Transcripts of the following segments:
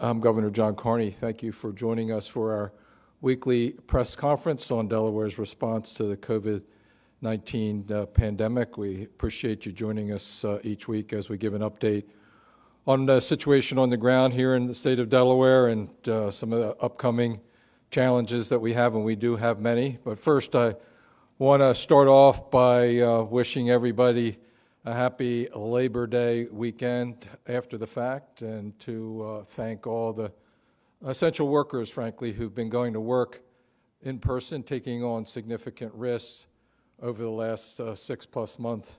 I'm Governor John Carney. Thank you for joining us for our weekly press conference on Delaware's response to the COVID-19 pandemic. We appreciate you joining us each week as we give an update on the situation on the ground here in the state of Delaware and some of the upcoming challenges that we have, and we do have many. But first, I want to start off by wishing everybody a happy Labor Day weekend after the fact, and to thank all the essential workers, frankly, who've been going to work in person, taking on significant risks over the last 6+ months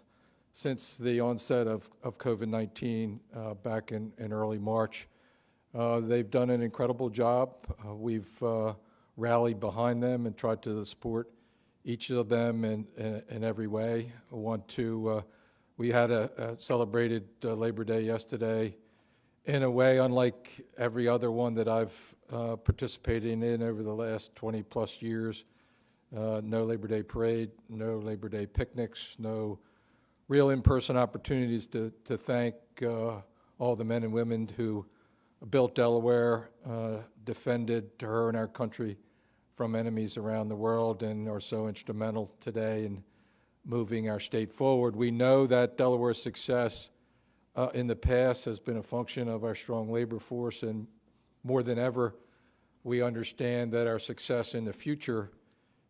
since the onset of COVID-19 back in early March. They've done an incredible job. We've rallied behind them and tried to support each of them in every way. I want to we had a celebrated Labor Day yesterday in a way unlike every other one that I've participated in over the last 20+ years. No Labor Day parade, no Labor Day picnics, no real in-person opportunities to thank all the men and women who built Delaware, defended her and our country from enemies around the world, and are so instrumental today in moving our state forward. We know that Delaware's success in the past has been a function of our strong labor force, and more than ever, we understand that our success in the future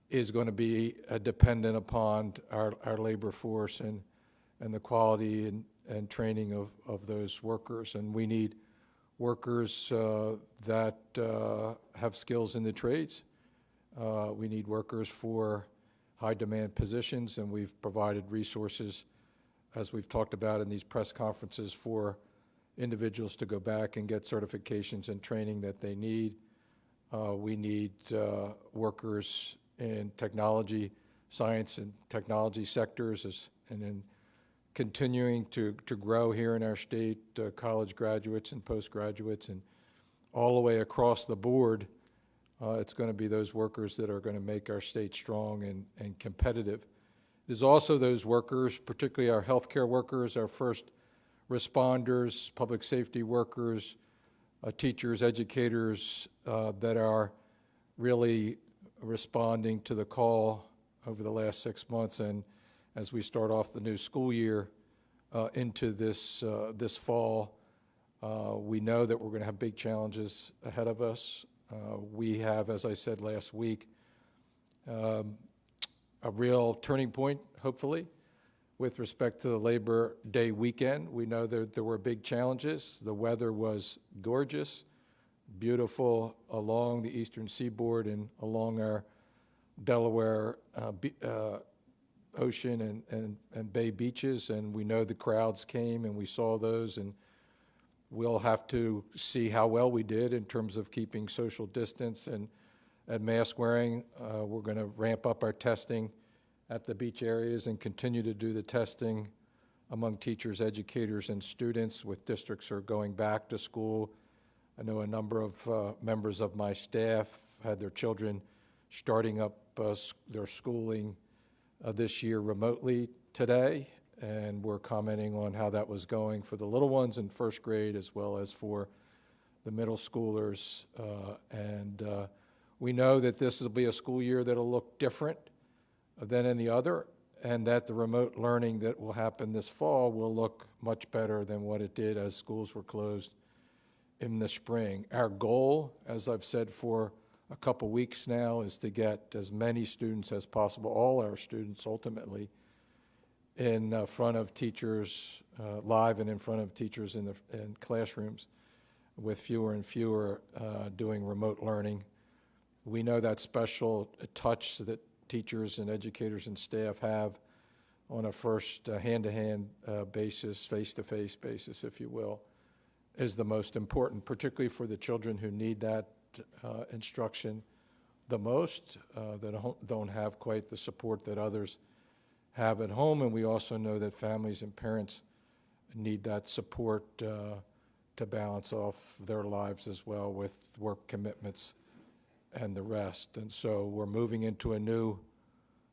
is going to be dependent upon our labor force and the quality and training of those workers. And we need workers that have skills in the trades. We need workers for high-demand positions, and we've provided resources, as we've talked about in these press conferences, for individuals to go back and get certifications and training that they need. We need workers in technology, science and technology sectors, and in continuing to grow here in our state, college graduates and postgraduates, and all the way across the board. It's going to be those workers that are going to make our state strong and competitive. It is also those workers, particularly our healthcare workers, our first responders, public safety workers, teachers, educators, that are really responding to the call over the last 6 months, and as we start off the new school year into this fall. We know that we're going to have big challenges ahead of us. We have, as I said last week, a real turning point, hopefully, with respect to the Labor Day weekend. We know that there were big challenges. The weather was gorgeous, beautiful along the eastern seaboard and along our Delaware ocean and bay beaches, and we know the crowds came and we saw those, and we'll have to see how well we did in terms of keeping social distance and mask wearing. We're going to ramp up our testing at the beach areas and continue to do the testing among teachers, educators, and students, with districts who are going back to school. I know a number of members of my staff had their children starting up their schooling this year remotely today, and we're commenting on how that was going for the little ones in first grade as well as for the middle schoolers. We know that this will be a school year that'll look different than any other, and that the remote learning that will happen this fall will look much better than what it did as schools were closed in the spring. Our goal, as I've said for a couple weeks now, is to get as many students as possible, all our students ultimately, in front of teachers, live and in front of teachers in classrooms, with fewer and fewer doing remote learning. We know that special touch that teachers and educators and staff have on a first hand-to-hand basis, face-to-face basis, if you will, is the most important, particularly for the children who need that instruction the most, that don't have quite the support that others have at home. And we also know that families and parents need that support to balance off their lives as well with work commitments and the rest. And so we're moving into a new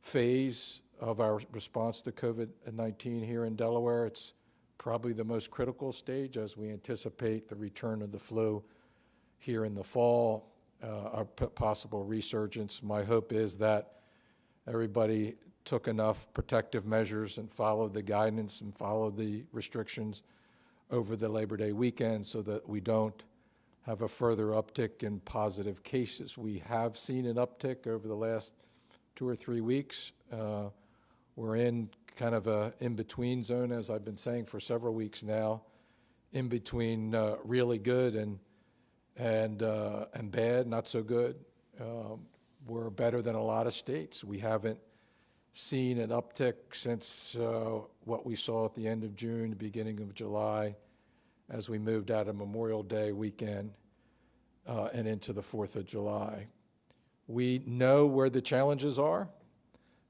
phase of our response to COVID-19 here in Delaware. It's probably the most critical stage as we anticipate the return of the flu here in the fall, a possible resurgence. My hope is that everybody took enough protective measures and followed the guidance and followed the restrictions over the Labor Day weekend so that we don't have a further uptick in positive cases. We have seen an uptick over the last 2 or 3 weeks. We're in kind of a in-between zone, as I've been saying for several weeks now, in between really good and bad, not so good. We're better than a lot of states. We haven't seen an uptick since what we saw at the end of June, the beginning of July, as we moved out of Memorial Day weekend and into the 4th of July. We know where the challenges are.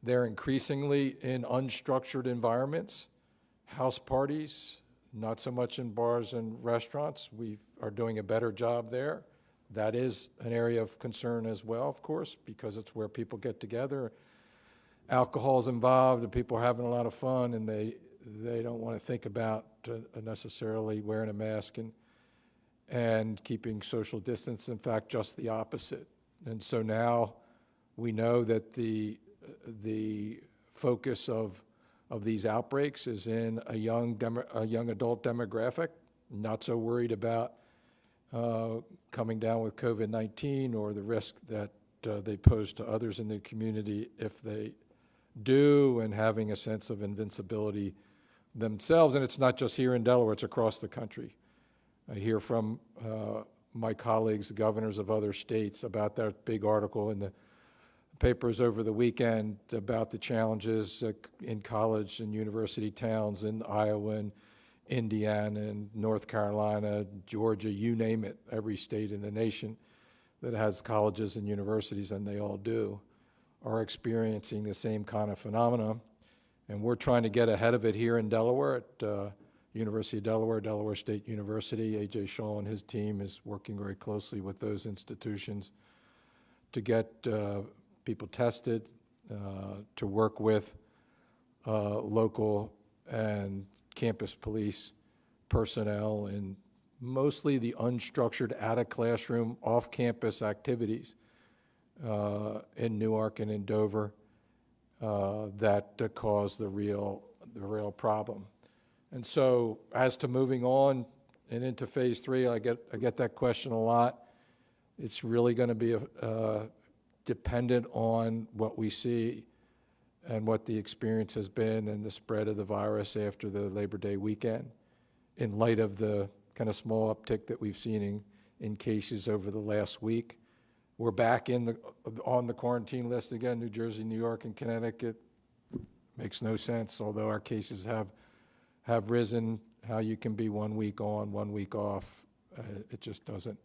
They're increasingly in unstructured environments, house parties, not so much in bars and restaurants. We are doing a better job there. That is an area of concern as well, of course, because it's where people get together. Alcohol's involved, and people are having a lot of fun, and they don't want to think about necessarily wearing a mask and keeping social distance. In fact, just the opposite. And so now we know that the focus of these outbreaks is in a young adult demographic, not so worried about coming down with COVID-19 or the risk that they pose to others in the community if they do, and having a sense of invincibility themselves. And it's not just here in Delaware, it's across the country. I hear from my colleagues, the governors of other states, about that big article in the papers over the weekend about the challenges in college and university towns in Iowa and Indiana and North Carolina, Georgia, you name it, every state in the nation that has colleges and universities, and they all do, are experiencing the same kind of phenomena. And we're trying to get ahead of it here in Delaware at University of Delaware, Delaware State University. A.J. Shaw and his team is working very closely with those institutions to get people tested, to work with local and campus police personnel in mostly the unstructured out-of-classroom, off-campus activities in Newark and in Dover that cause the real problem. And so as to moving on and into phase 3, I get that question a lot. It's really going to be dependent on what we see and what the experience has been and the spread of the virus after the Labor Day weekend, in light of the kind of small uptick that we've seen in cases over the last week. We're back on the quarantine list again, New Jersey, New York, and Connecticut. Makes no sense, although our cases have risen. How you can be 1 week on, 1 week off, it just doesn't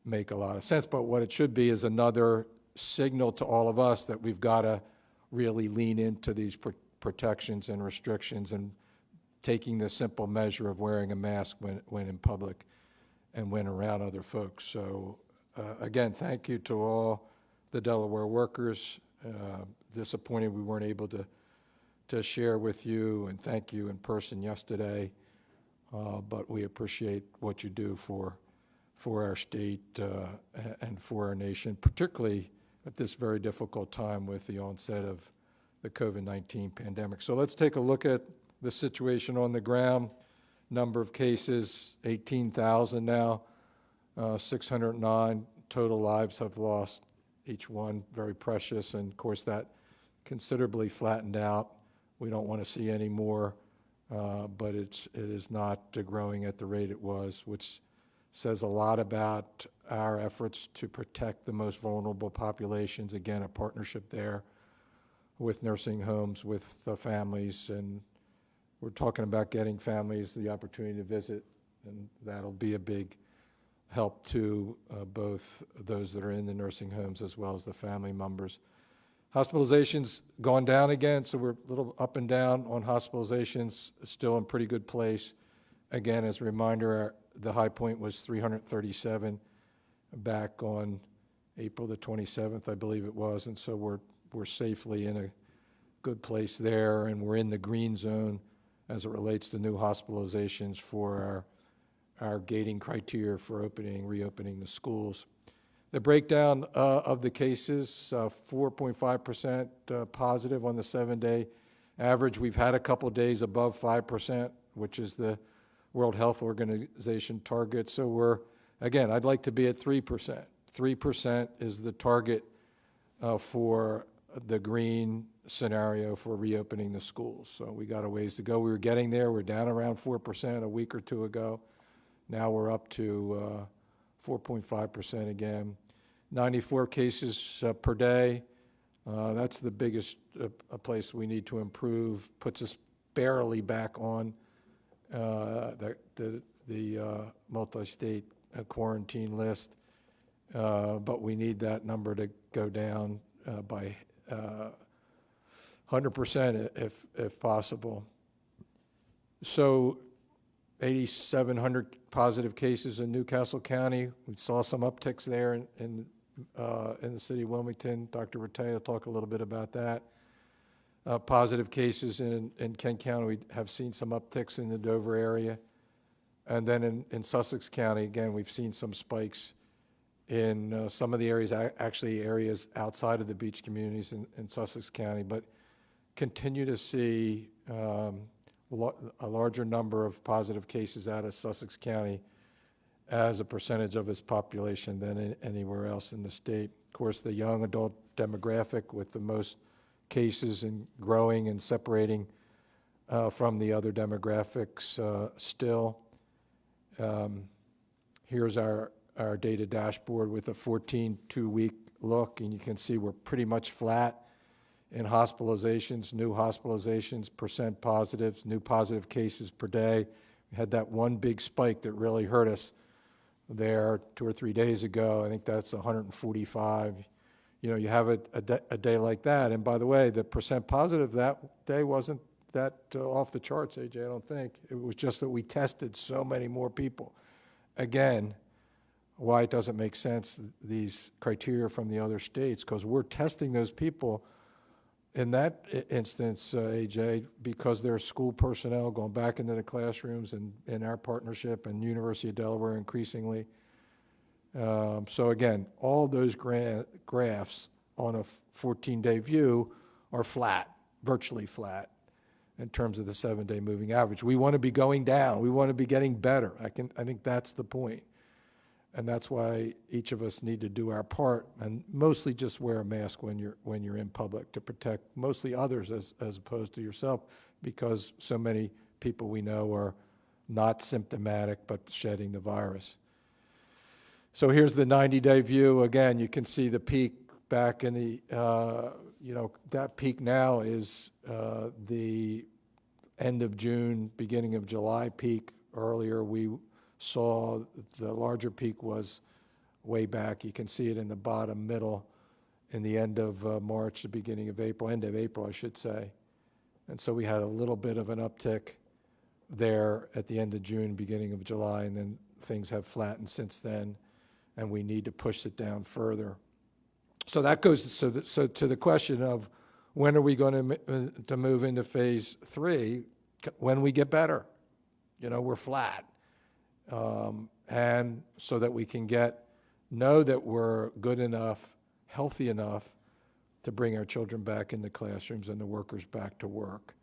make a lot of sense. But what it should be is another signal to all of us that we've got to really lean into these protections and restrictions and taking the simple measure of wearing a mask when in public and when around other folks. So again, thank you to all the Delaware workers. Disappointed we weren't able to share with you and thank you in person yesterday, but we appreciate what you do for our state and for our nation, particularly at this very difficult time with the onset of the COVID-19 pandemic. So let's take a look at the situation on the ground. Number of cases, 18,000 now, 609 total lives have lost, each one very precious, and of course that considerably flattened out. We don't want to see any more, but it is not growing at the rate it was, which says a lot about our efforts to protect the most vulnerable populations. Again, a partnership there with nursing homes, with the families, and we're talking about getting families the opportunity to visit, and that'll be a big help to both those that are in the nursing homes as well as the family members. Hospitalizations gone down again, so we're a little up and down on hospitalizations, still in pretty good place. Again, as a reminder, the high point was 337 back on April the 27th, I believe it was, and so we're safely in a good place there, and we're in the green zone as it relates to new hospitalizations for our gating criteria for reopening the schools. The breakdown of the cases, 4.5% positive on the 7-day average. We've had a couple days above 5%, which is the World Health Organization target. So again, I'd like to be at 3%. 3% is the target for the green scenario for reopening the schools. So we got a ways to go. We were getting there. We're down around 4% a week or two ago. Now we're up to 4.5% again. 94 cases per day. That's the biggest place we need to improve. Puts us barely back on the multi-state quarantine list. But we need that number to go down by 100% if possible. So 8,700 positive cases in Newcastle County. We saw some upticks there in the city of Wilmington. Dr. Rattay will talk a little bit about that. Positive cases in Kent County, we have seen some upticks in the Dover area. And then in Sussex County, again, we've seen some spikes in some of the areas, actually areas outside of the beach communities in Sussex County, but continue to see a larger number of positive cases out of Sussex County as a percentage of its population than anywhere else in the state. Of course, the young adult demographic with the most cases and growing and separating from the other demographics still. Here's our data dashboard with a 14-2-week look, and you can see we're pretty much flat in hospitalizations, new hospitalizations, percent positives, new positive cases per day. We had that one big spike that really hurt us there 2 or 3 days ago. I think that's 145. You know, you have a day like that. And by the way, the percent positive that day wasn't that off the charts, AJ, I don't think. It was just that we tested so many more people. Again, why it doesn't make sense, these criteria from the other states, because we're testing those people in that instance, AJ, because there's school personnel going back into the classrooms and in our partnership and University of Delaware increasingly. So again, all those graphs on a 14-day view are flat, virtually flat in terms of the 7-day moving average. We want to be going down. We want to be getting better. I think that's the point. And that's why each of us need to do our part, and mostly just wear a mask when you're in public to protect mostly others as opposed to yourself, because so many people we know are not symptomatic but shedding the virus. So here's the 90-day view. Again, you can see the peak back in the, that peak now is the end of June, beginning of July peak. Earlier we saw the larger peak was way back. You can see it in the bottom middle in the end of March, the beginning of April, end of April, I should say. And so we had a little bit of an uptick there at the end of June, beginning of July, and then things have flattened since then, and we need to push it down further. So that goes so to the question of when are we going to move into phase 3? When we get better. You know, we're flat. And so that we can know that we're good enough, healthy enough to bring our children back in the classrooms and the workers back to work.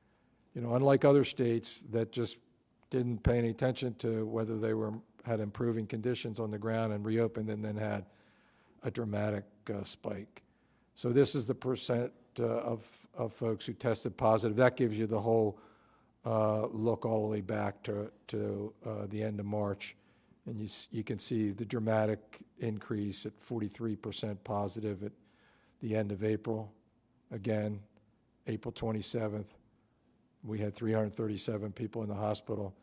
You know, unlike other states that just didn't pay any attention to whether they had improving conditions on the ground and reopened and then had a dramatic spike. So this is the percent of folks who tested positive. That gives you the whole look all the way back to the end of March. And you can see the dramatic increase at 43% positive at the end of April. Again, April 27th, we had 337 people in the hospital.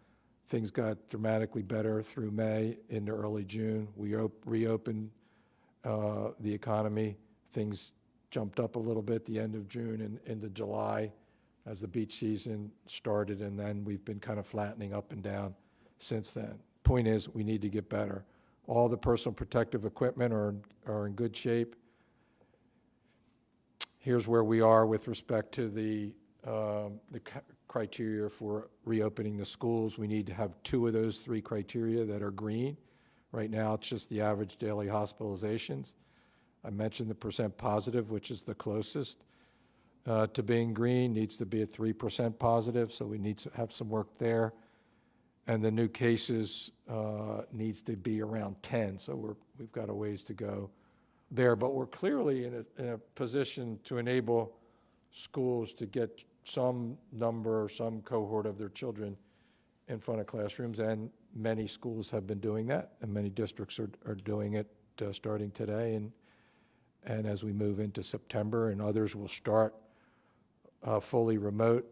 Things got dramatically better through May into early June. We reopened the economy. Things jumped up a little bit at the end of June and into July as the beach season started, and then we've been kind of flattening up and down since then. Point is, we need to get better. All the personal protective equipment are in good shape. Here's where we are with respect to the criteria for reopening the schools. We need to have 2 of those 3 criteria that are green. Right now, it's just the average daily hospitalizations. I mentioned the percent positive, which is the closest to being green, needs to be at 3% positive, so we need to have some work there. And the new cases needs to be around 10, so we've got a ways to go there. But we're clearly in a position to enable schools to get some number, some cohort of their children in front of classrooms, and many schools have been doing that, and many districts are doing it starting today, and as we move into September, and others will start fully remote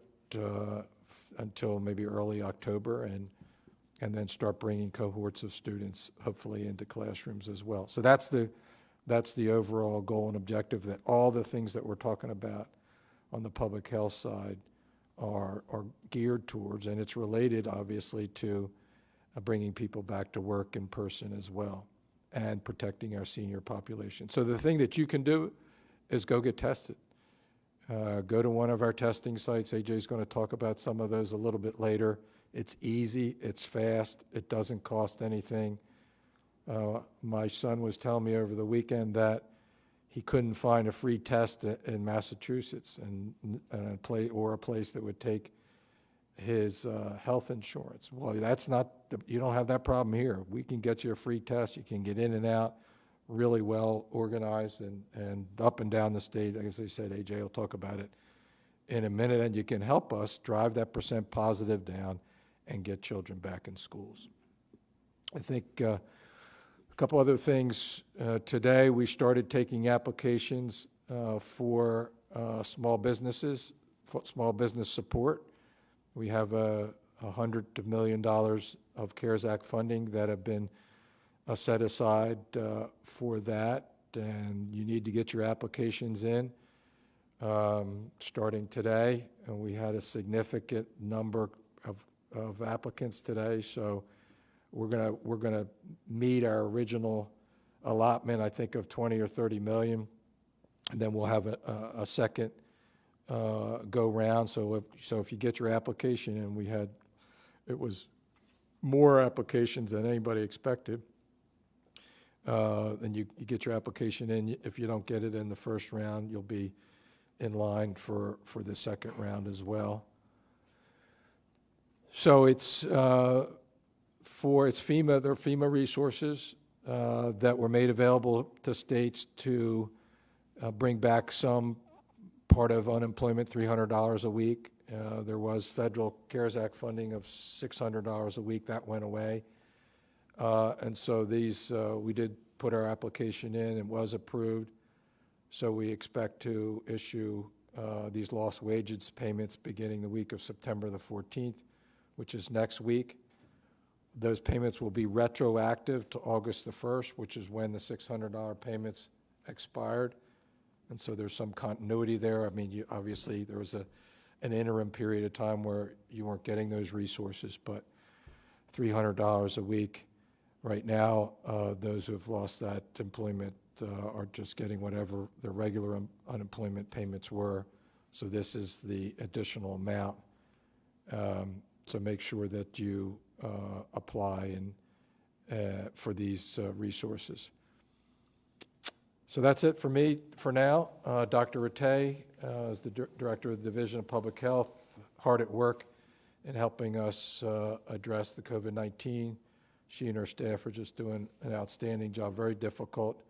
until maybe early October, and then start bringing cohorts of students hopefully into classrooms as well. So that's the overall goal and objective, that all the things that we're talking about on the public health side are geared towards, and it's related obviously to bringing people back to work in person as well, and protecting our senior population. So the thing that you can do is go get tested. Go to one of our testing sites. AJ's going to talk about some of those a little bit later. It's easy, it's fast, it doesn't cost anything. My son was telling me over the weekend that he couldn't find a free test in Massachusetts or a place that would take his health insurance. Well, that's not, you don't have that problem here. We can get you a free test. You can get in and out, really well organized and up and down the state. As I said, AJ will talk about it in a minute, and you can help us drive that percent positive down and get children back in schools. I think a couple other things. Today we started taking applications for small businesses, for small business support. We have $100 million of CARES Act funding that have been set aside for that, and you need to get your applications in starting today. And we had a significant number of applicants today, so we're gonna meet our original allotment, I think, of 20 or 30 million, and then we'll have a second go round. So if you get your application in, it was more applications than anybody expected. Then you get your application in. If you don't get it in the first round, you'll be in line for the second round as well. So it's FEMA, they're FEMA resources that were made available to states to bring back some part of unemployment, $300 a week. There was federal CARES Act funding of $600 a week. That went away. And so we did put our application in. It was approved. So we expect to issue these lost wages payments beginning the week of September the 14th, which is next week. Those payments will be retroactive to August the 1st, which is when the $600 payments expired. And so there's some continuity there. I mean, obviously there was an interim period of time where you weren't getting those resources, but $300 a week right now, those who have lost that employment are just getting whatever their regular unemployment payments were. So this is the additional amount. So make sure that you apply for these resources. So that's it for me for now. Dr. Rattay is the Director of the Division of Public Health, hard at work in helping us address the COVID-19. She and her staff are just doing an outstanding job, very difficult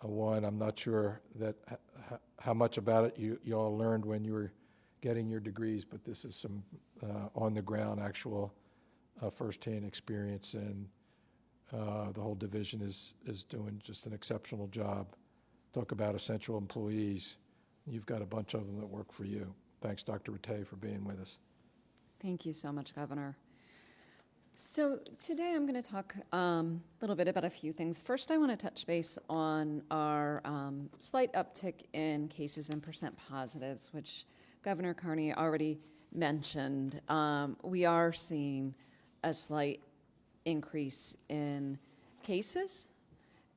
one. I'm not sure that how much about it you all learned when you were getting your degrees, but this is some on-the-ground actual firsthand experience, and the whole division is doing just an exceptional job. Talk about essential employees. You've got a bunch of them that work for you. Thanks, Dr. Rattay, for being with us. Thank you so much, Governor. So today I'm going to talk a little bit about a few things. First, I want to touch base on our slight uptick in cases and percent positives, which Governor Carney already mentioned. We are seeing a slight increase in cases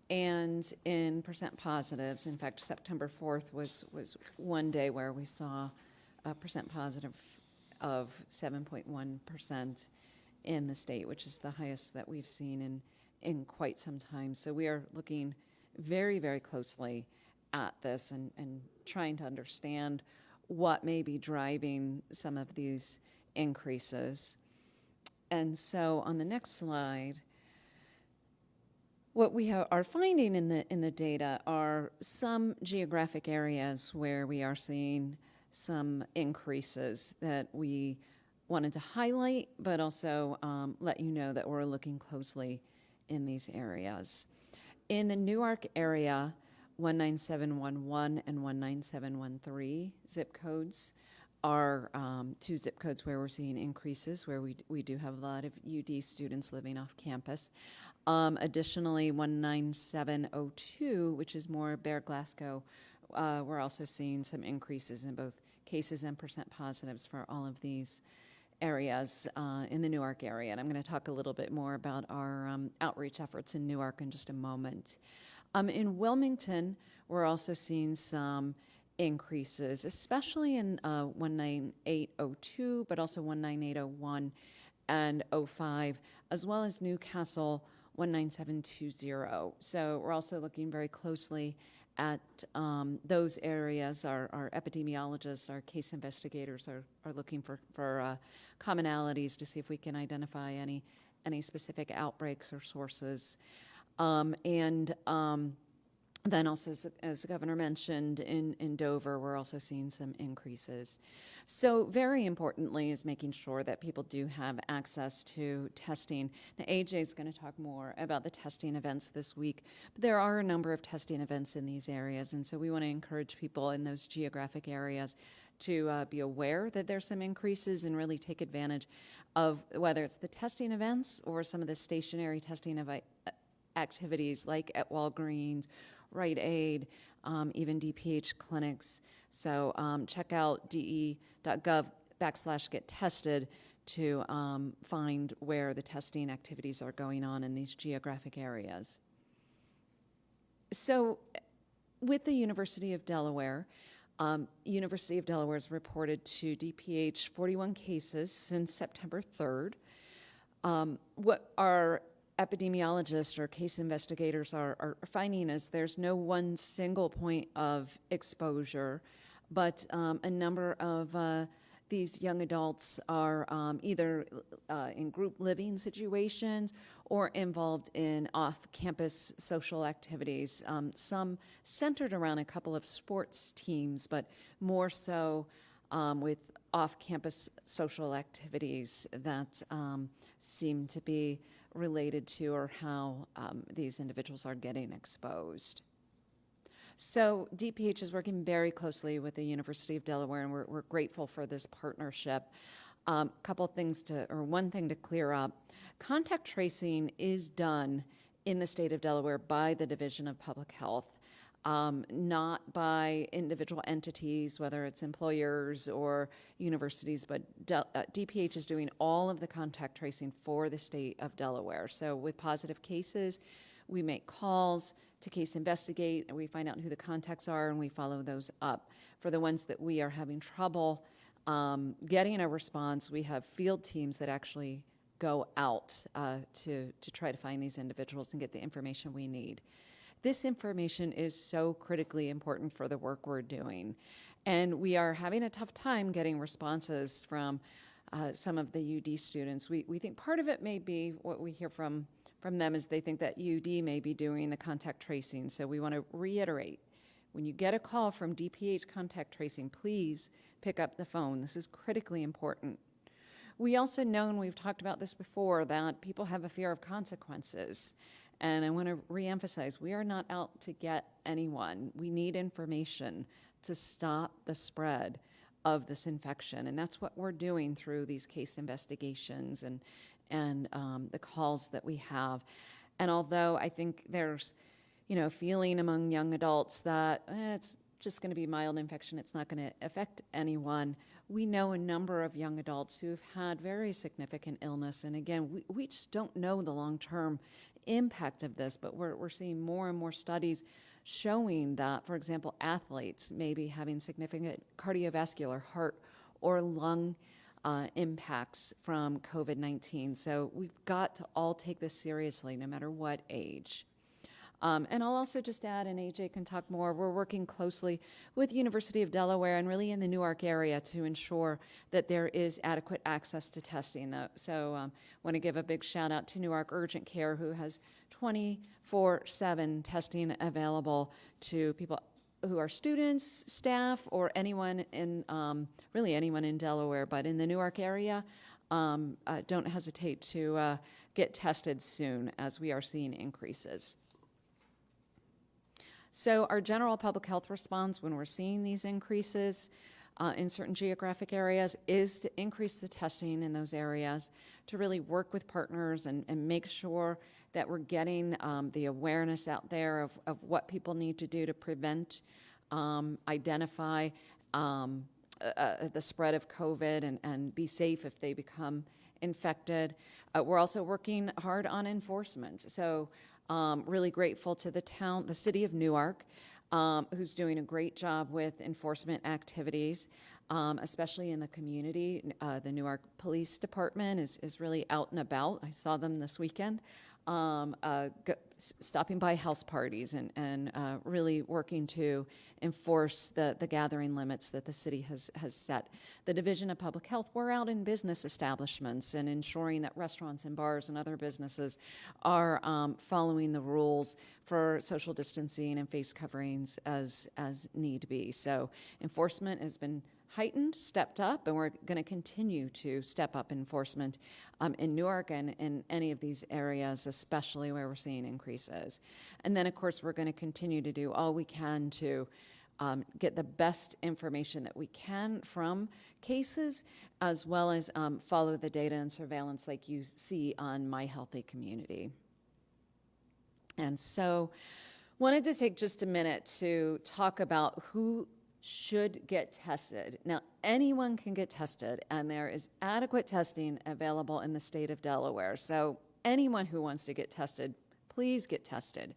and in percent positives. In fact, September 4th was one day where we saw a percent positive of 7.1% in the state, which is the highest that we've seen in quite some time. So we are looking very, very closely at this and trying to understand what may be driving some of these increases. And so on the next slide, what we are finding in the data are some geographic areas where we are seeing some increases that we wanted to highlight, but also let you know that we're looking closely in these areas. In the Newark area, 19711 and 19713 zip codes are two zip codes where we're seeing increases, where we do have a lot of UD students living off campus. Additionally, 19702, which is more Bear Glasgow, we're also seeing some increases in both cases and percent positives for all of these areas in the Newark area. And I'm going to talk a little bit more about our outreach efforts in Newark in just a moment. In Wilmington, we're also seeing some increases, especially in 19802, but also 19801 and 05, as well as Newcastle 19720. So we're also looking very closely at those areas. Our epidemiologists, our case investigators are looking for commonalities to see if we can identify any specific outbreaks or sources. Then also, as the governor mentioned, in Dover, we're also seeing some increases. So very importantly is making sure that people do have access to testing. Now, AJ is going to talk more about the testing events this week, but there are a number of testing events in these areas, and so we want to encourage people in those geographic areas to be aware that there's some increases and really take advantage of whether it's the testing events or some of the stationary testing of activities like at Walgreens, Rite Aid, even DPH clinics. So check out de.gov/get-tested to find where the testing activities are going on in these geographic areas. So with the University of Delaware, University of Delaware has reported to DPH 41 cases since September 3rd. What our epidemiologists or case investigators are finding is there's no one single point of exposure, but a number of these young adults are either in group living situations or involved in off-campus social activities, some centered around a couple of sports teams, but more so with off-campus social activities that seem to be related to or how these individuals are getting exposed. So DPH is working very closely with the University of Delaware, and we're grateful for this partnership. One thing to clear up, contact tracing is done in the state of Delaware by the Division of Public Health, not by individual entities, whether it's employers or universities, but DPH is doing all of the contact tracing for the state of Delaware. So with positive cases, we make calls to case investigate, and we find out who the contacts are, and we follow those up. For the ones that we are having trouble getting a response, we have field teams that actually go out to try to find these individuals and get the information we need. This information is so critically important for the work we're doing. And we are having a tough time getting responses from some of the UD students. We think part of it may be what we hear from them is they think that UD may be doing the contact tracing. So we want to reiterate, when you get a call from DPH contact tracing, please pick up the phone. This is critically important. We also know, and we've talked about this before, that people have a fear of consequences. And I want to reemphasize, we are not out to get anyone. We need information to stop the spread of this infection. And that's what we're doing through these case investigations and the calls that we have. And although I think there's, a feeling among young adults that it's just going to be mild infection, it's not going to affect anyone, we know a number of young adults who've had very significant illness. And again, we just don't know the long-term impact of this, but we're seeing more and more studies showing that, for example, athletes may be having significant cardiovascular, heart or lung impacts from COVID-19. So we've got to all take this seriously, no matter what age. And I'll also just add, and AJ can talk more, we're working closely with the University of Delaware and really in the Newark area to ensure that there is adequate access to testing. So want to give a big shout out to Newark Urgent Care, who has 24/7 testing available to people who are students, staff, or anyone in, really anyone in Delaware, but in the Newark area, don't hesitate to get tested soon, as we are seeing increases. So our general public health response when we're seeing these increases in certain geographic areas is to increase the testing in those areas, to really work with partners and make sure that we're getting the awareness out there of what people need to do to prevent, identify the spread of COVID and be safe if they become infected. We're also working hard on enforcement. So really grateful to the city of Newark, who's doing a great job with enforcement activities, especially in the community. The Newark Police Department is really out and about. I saw them this weekend, stopping by house parties and really working to enforce the gathering limits that the city has set. The Division of Public Health, we're out in business establishments and ensuring that restaurants and bars and other businesses are following the rules for social distancing and face coverings as need be. So enforcement has been heightened, stepped up, and we're going to continue to step up enforcement in Newark and in any of these areas, especially where we're seeing increases. And then, of course, we're going to continue to do all we can to get the best information that we can from cases, as well as follow the data and surveillance like you see on My Healthy Community. And so wanted to take just a minute to talk about who should get tested. Now, anyone can get tested, and there is adequate testing available in the state of Delaware. So anyone who wants to get tested, please get tested.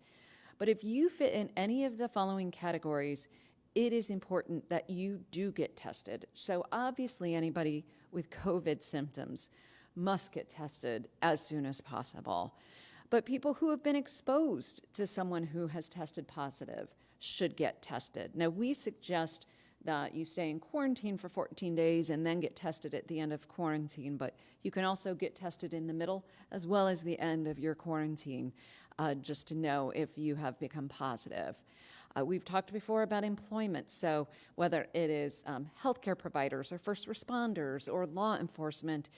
But if you fit in any of the following categories, it is important that you do get tested. So obviously anybody with COVID symptoms must get tested as soon as possible. But people who have been exposed to someone who has tested positive should get tested. Now, we suggest that you stay in quarantine for 14 days and then get tested at the end of quarantine, but you can also get tested in the middle as well as the end of your quarantine, just to know if you have become positive. We've talked before about employment, so whether it is healthcare providers or first responders or law enforcement,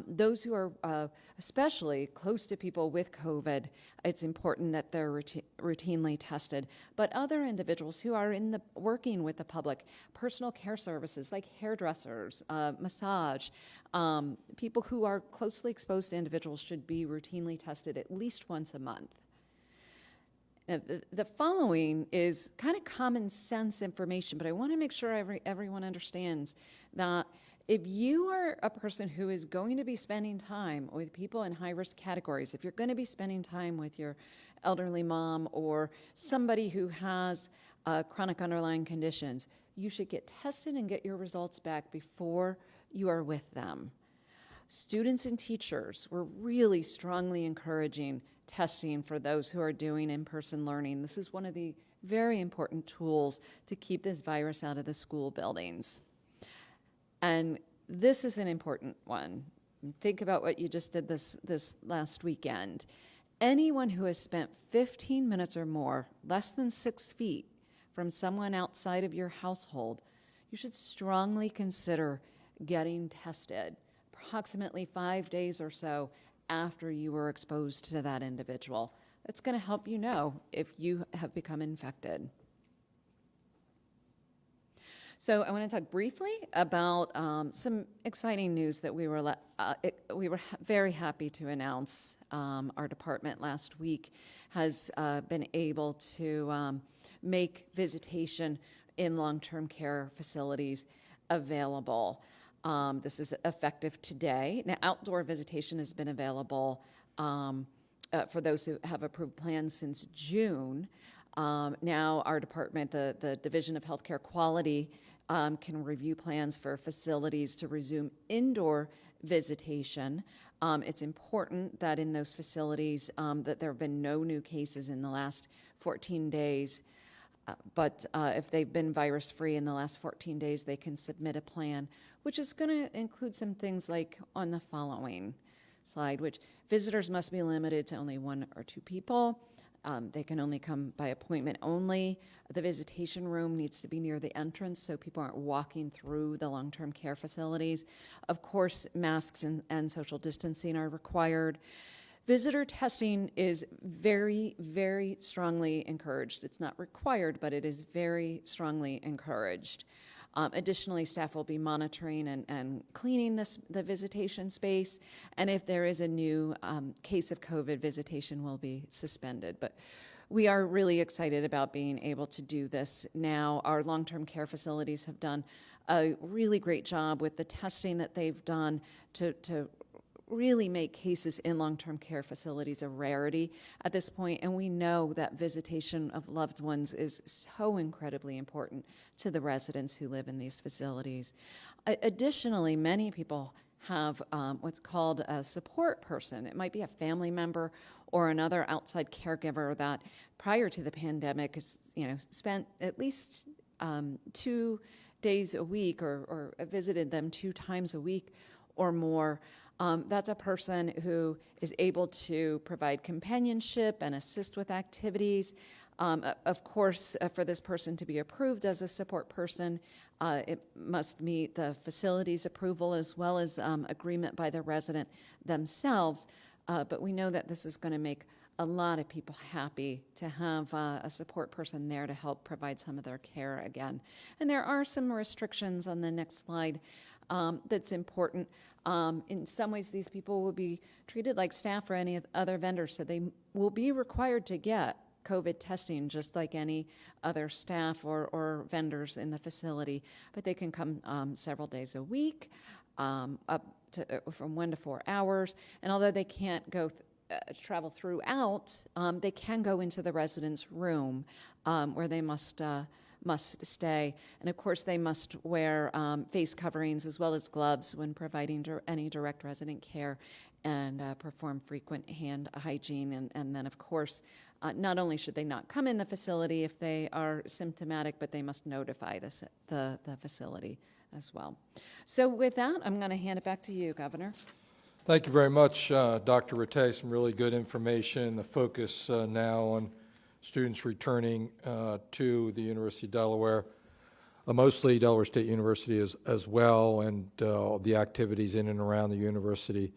those who are especially close to people with COVID, it's important that they're routinely tested. But other individuals who are working with the public, personal care services like hairdressers, massage, people who are closely exposed to individuals should be routinely tested at least once a month. Now, the following is kind of common sense information, but I want to make sure everyone understands that if you are a person who is going to be spending time with people in high-risk categories, if you're going to be spending time with your elderly mom or somebody who has chronic underlying conditions, you should get tested and get your results back before you are with them. Students and teachers, we're really strongly encouraging testing for those who are doing in-person learning. This is one of the very important tools to keep this virus out of the school buildings. And this is an important one. Think about what you just did this last weekend. Anyone who has spent 15 minutes or more, less than 6 feet from someone outside of your household, you should strongly consider getting tested approximately 5 days or so after you were exposed to that individual. That's going to help you know if you have become infected. So I want to talk briefly about some exciting news that we were very happy to announce. Our department last week has been able to make visitation in long-term care facilities available. This is effective today. Now, outdoor visitation has been available for those who have approved plans since June. Now, our department, the Division of Healthcare Quality, can review plans for facilities to resume indoor visitation. It's important that in those facilities that there have been no new cases in the last 14 days. But if they've been virus-free in the last 14 days, they can submit a plan, which is going to include some things like on the following slide, which visitors must be limited to only 1 or 2 people. They can only come by appointment only. The visitation room needs to be near the entrance so people aren't walking through the long-term care facilities. Of course, masks and social distancing are required. Visitor testing is very, very strongly encouraged. It's not required, but it is very strongly encouraged. Additionally, staff will be monitoring and cleaning the visitation space, and if there is a new case of COVID, visitation will be suspended. But we are really excited about being able to do this now. Our long-term care facilities have done a really great job with the testing that they've done to really make cases in long-term care facilities a rarity at this point, and we know that visitation of loved ones is so incredibly important to the residents who live in these facilities. Additionally, many people have what's called a support person. It might be a family member or another outside caregiver that prior to the pandemic has, spent at least 2 days a week or visited them 2 times a week or more. That's a person who is able to provide companionship and assist with activities. Of course, for this person to be approved as a support person, it must meet the facility's approval as well as agreement by the resident themselves. But we know that this is going to make a lot of people happy to have a support person there to help provide some of their care again. And there are some restrictions on the next slide that's important. In some ways, these people will be treated like staff or any other vendors, so they will be required to get COVID testing just like any other staff or vendors in the facility, but they can come several days a week, up to from 1 to 4 hours, and although they can't go travel throughout, they can go into the resident's room where they must stay. And of course, they must wear face coverings as well as gloves when providing any direct resident care and perform frequent hand hygiene. And then, of course, not only should they not come in the facility if they are symptomatic, but they must notify the facility as well. So with that, I'm going to hand it back to you, Governor. Thank you very much, Dr. Rattay. Some really good information. The focus now on students returning to the University of Delaware, mostly Delaware State University as well, and the activities in and around the university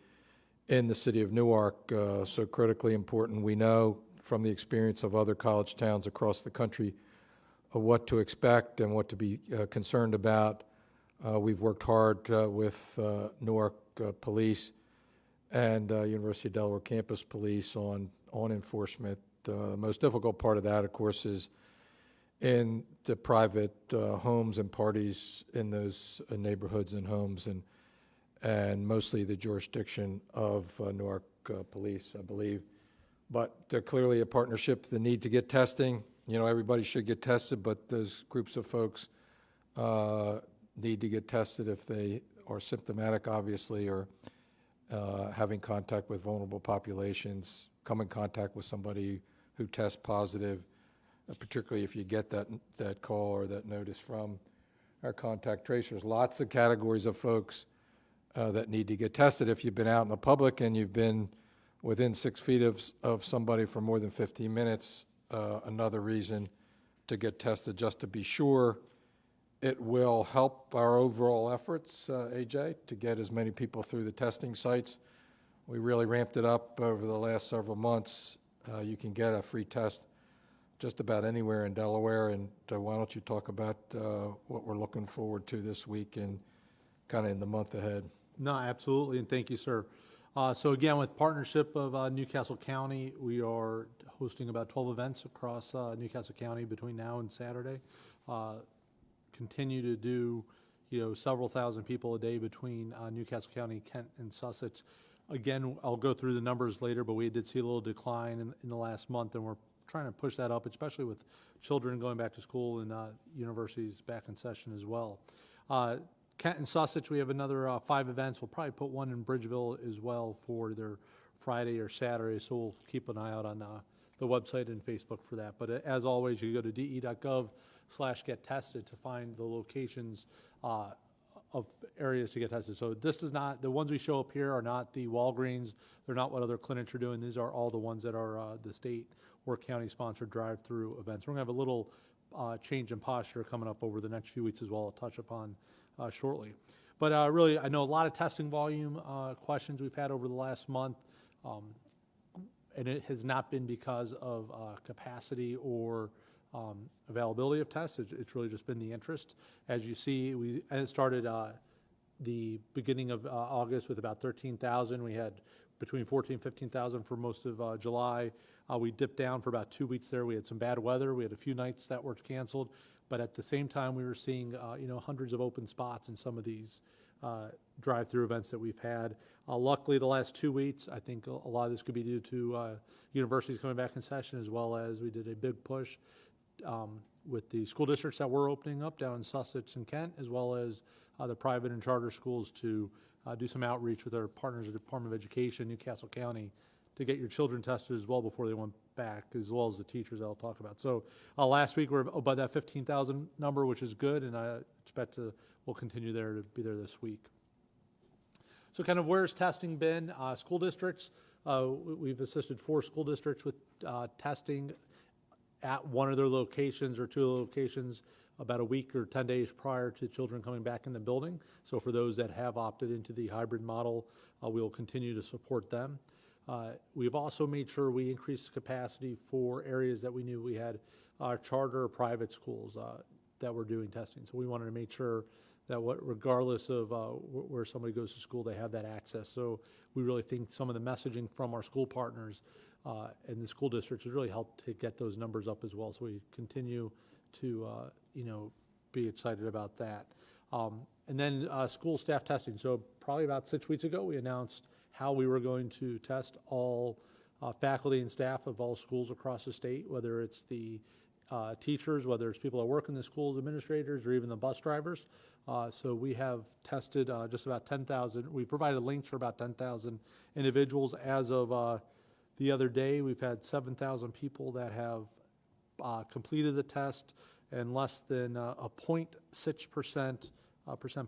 in the city of Newark, so critically important. We know from the experience of other college towns across the country what to expect and what to be concerned about. We've worked hard with Newark Police and University of Delaware Campus Police on enforcement. The most difficult part of that, of course, is in the private homes and parties in those neighborhoods and homes, and mostly the jurisdiction of Newark Police, I believe. But clearly a partnership, the need to get testing. Everybody should get tested, but those groups of folks need to get tested if they are symptomatic, obviously, or having contact with vulnerable populations, come in contact with somebody who tests positive, particularly if you get that call or that notice from our contact tracers. Lots of categories of folks that need to get tested. If you've been out in the public and you've been within 6 feet of somebody for more than 15 minutes, another reason to get tested, just to be sure. It will help our overall efforts, AJ, to get as many people through the testing sites. We really ramped it up over the last several months. You can get a free test just about anywhere in Delaware, and why don't you talk about what we're looking forward to this week and kind of in the month ahead. No, absolutely, and thank you, sir. So again, with partnership of Newcastle County, we are hosting about 12 events across Newcastle County between now and Saturday. Continue to do, several thousand people a day between Newcastle County, Kent, and Sussex. Again, I'll go through the numbers later, but we did see a little decline in the last month, and we're trying to push that up, especially with children going back to school and universities back in session as well. Kent and Sussex, we have another 5 events. We'll probably put one in Bridgeville as well for their Friday or Saturday, so we'll keep an eye out on the website and Facebook for that. But as always, you go to de.gov/get-tested to find the locations of areas to get tested. So this does not, the ones we show up here are not the Walgreens. They're not what other clinics are doing. These are all the ones that are the state or county-sponsored drive-through events. We're going to have a little change in posture coming up over the next few weeks as well. I'll touch upon shortly. But really, I know a lot of testing volume questions we've had over the last month, and it has not been because of capacity or availability of tests. It's really just been the interest. As you see, it started the beginning of August with about 13,000. We had between 14,000 and 15,000 for most of July. We dipped down for about 2 weeks there. We had some bad weather. We had a few nights that were canceled. But at the same time, we were seeing hundreds of open spots in some of these drive-through events that we've had. Luckily, the last 2 weeks, I think a lot of this could be due to universities coming back in session, as well as we did a big push with the school districts that were opening up down in Sussex and Kent, as well as the private and charter schools to do some outreach with our partners at the Department of Education, Newcastle County, to get your children tested as well before they went back, as well as the teachers I'll talk about. So last week we're above that 15,000 number, which is good, and I expect we'll continue to be there this week. So kind of where's testing been? School districts, we've assisted 4 school districts with testing at one of their locations or 2 locations about a week or 10 days prior to children coming back in the building. So for those that have opted into the hybrid model, we will continue to support them. We've also made sure we increased capacity for areas that we knew we had charter or private schools that were doing testing. So we wanted to make sure that regardless of where somebody goes to school, they have that access. So we really think some of the messaging from our school partners and the school districts has really helped to get those numbers up as well. So we continue to be excited about that. And then school staff testing. So probably about 6 weeks ago, we announced how we were going to test all faculty and staff of all schools across the state, whether it's the teachers, whether it's people that work in the schools, administrators, or even the bus drivers. So we have tested just about 10,000. We provided links for about 10,000 individuals. As of the other day, we've had 7,000 people that have completed the test and less than a 0.6%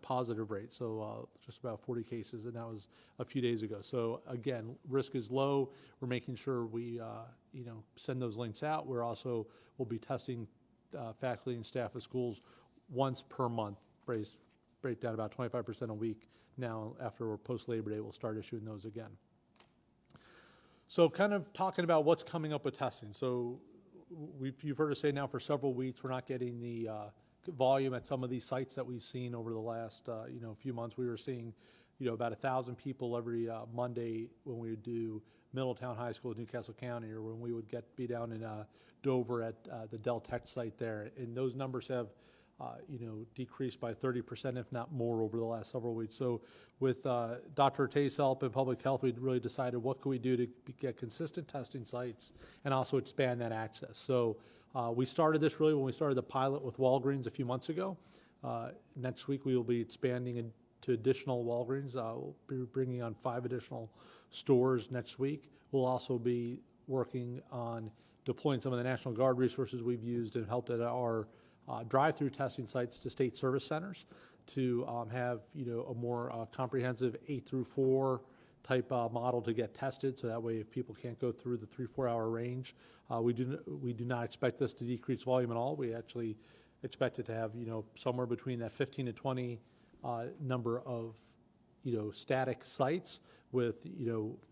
positive rate, so just about 40 cases, and that was a few days ago. So again, risk is low. We're making sure we send those links out. We're also will be testing faculty and staff of schools once per month. Break down about 25% a week. Now, after post Labor Day, we'll start issuing those again. So kind of talking about what's coming up with testing. So you've heard us say now for several weeks we're not getting the volume at some of these sites that we've seen over the last few months. We were seeing about 1,000 people every Monday when we would do Middletown High School in Newcastle County, or when we would be down in Dover at the Dell Tech site there. And those numbers have decreased by 30%, if not more, over the last several weeks. So with Dr. Tay's help in public health, we really decided what could we do to get consistent testing sites and also expand that access. So we started this really when we started the pilot with Walgreens a few months ago. Next week we will be expanding into additional Walgreens. We'll be bringing on 5 additional stores next week. We'll also be working on deploying some of the National Guard resources we've used and helped at our drive-through testing sites to state service centers to have a more comprehensive 8 through 4 type model to get tested. So that way, if people can't go through the 3-4 hour range, we do not expect this to decrease volume at all. We actually expect it to have somewhere between that 15 to 20 number of static sites with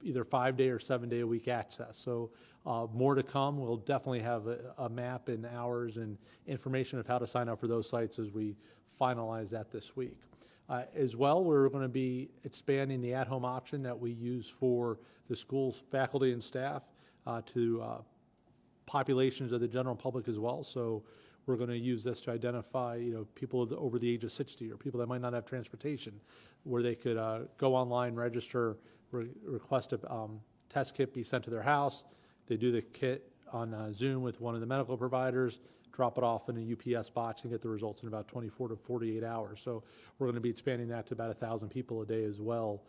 either 5-day or 7-day a week access. So more to come. We'll definitely have a map and hours and information of how to sign up for those sites as we finalize that this week. As well, we're going to be expanding the at-home option that we use for the school's faculty and staff to populations of the general public as well. So we're going to use this to identify people over the age of 60 or people that might not have transportation, where they could go online, register, request a test kit be sent to their house. They do the kit on Zoom with one of the medical providers, drop it off in a UPS box, and get the results in about 24 to 48 hours. So we're going to be expanding that to about 1,000 people a day as well,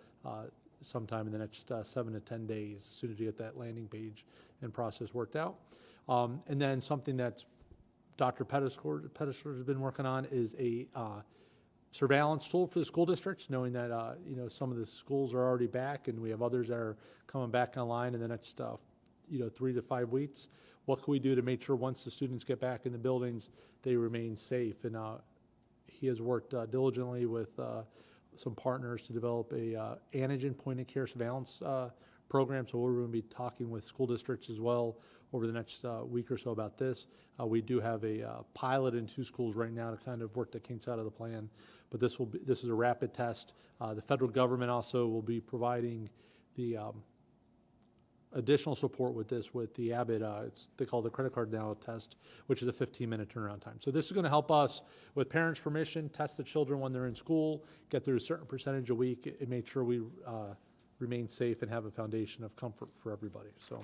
sometime in the next 7 to 10 days, as soon as we get that landing page and process worked out. And then something that Dr. Pettiscore has been working on is a surveillance tool for the school districts, knowing that some of the schools are already back and we have others that are coming back online in the next 3 to 5 weeks. What can we do to make sure once the students get back in the buildings, they remain safe? And he has worked diligently with some partners to develop a antigen point-of-care surveillance program. So we're going to be talking with school districts as well over the next week or so about this. We do have a pilot in 2 schools right now to kind of work the kinks out of the plan. But this is a rapid test. The federal government also will be providing the additional support with this, with the Abbott, they call it the credit card now test, which is a 15-minute turnaround time. So this is going to help us, with parents' permission, test the children when they're in school, get through a certain percentage a week, and make sure we remain safe and have a foundation of comfort for everybody. So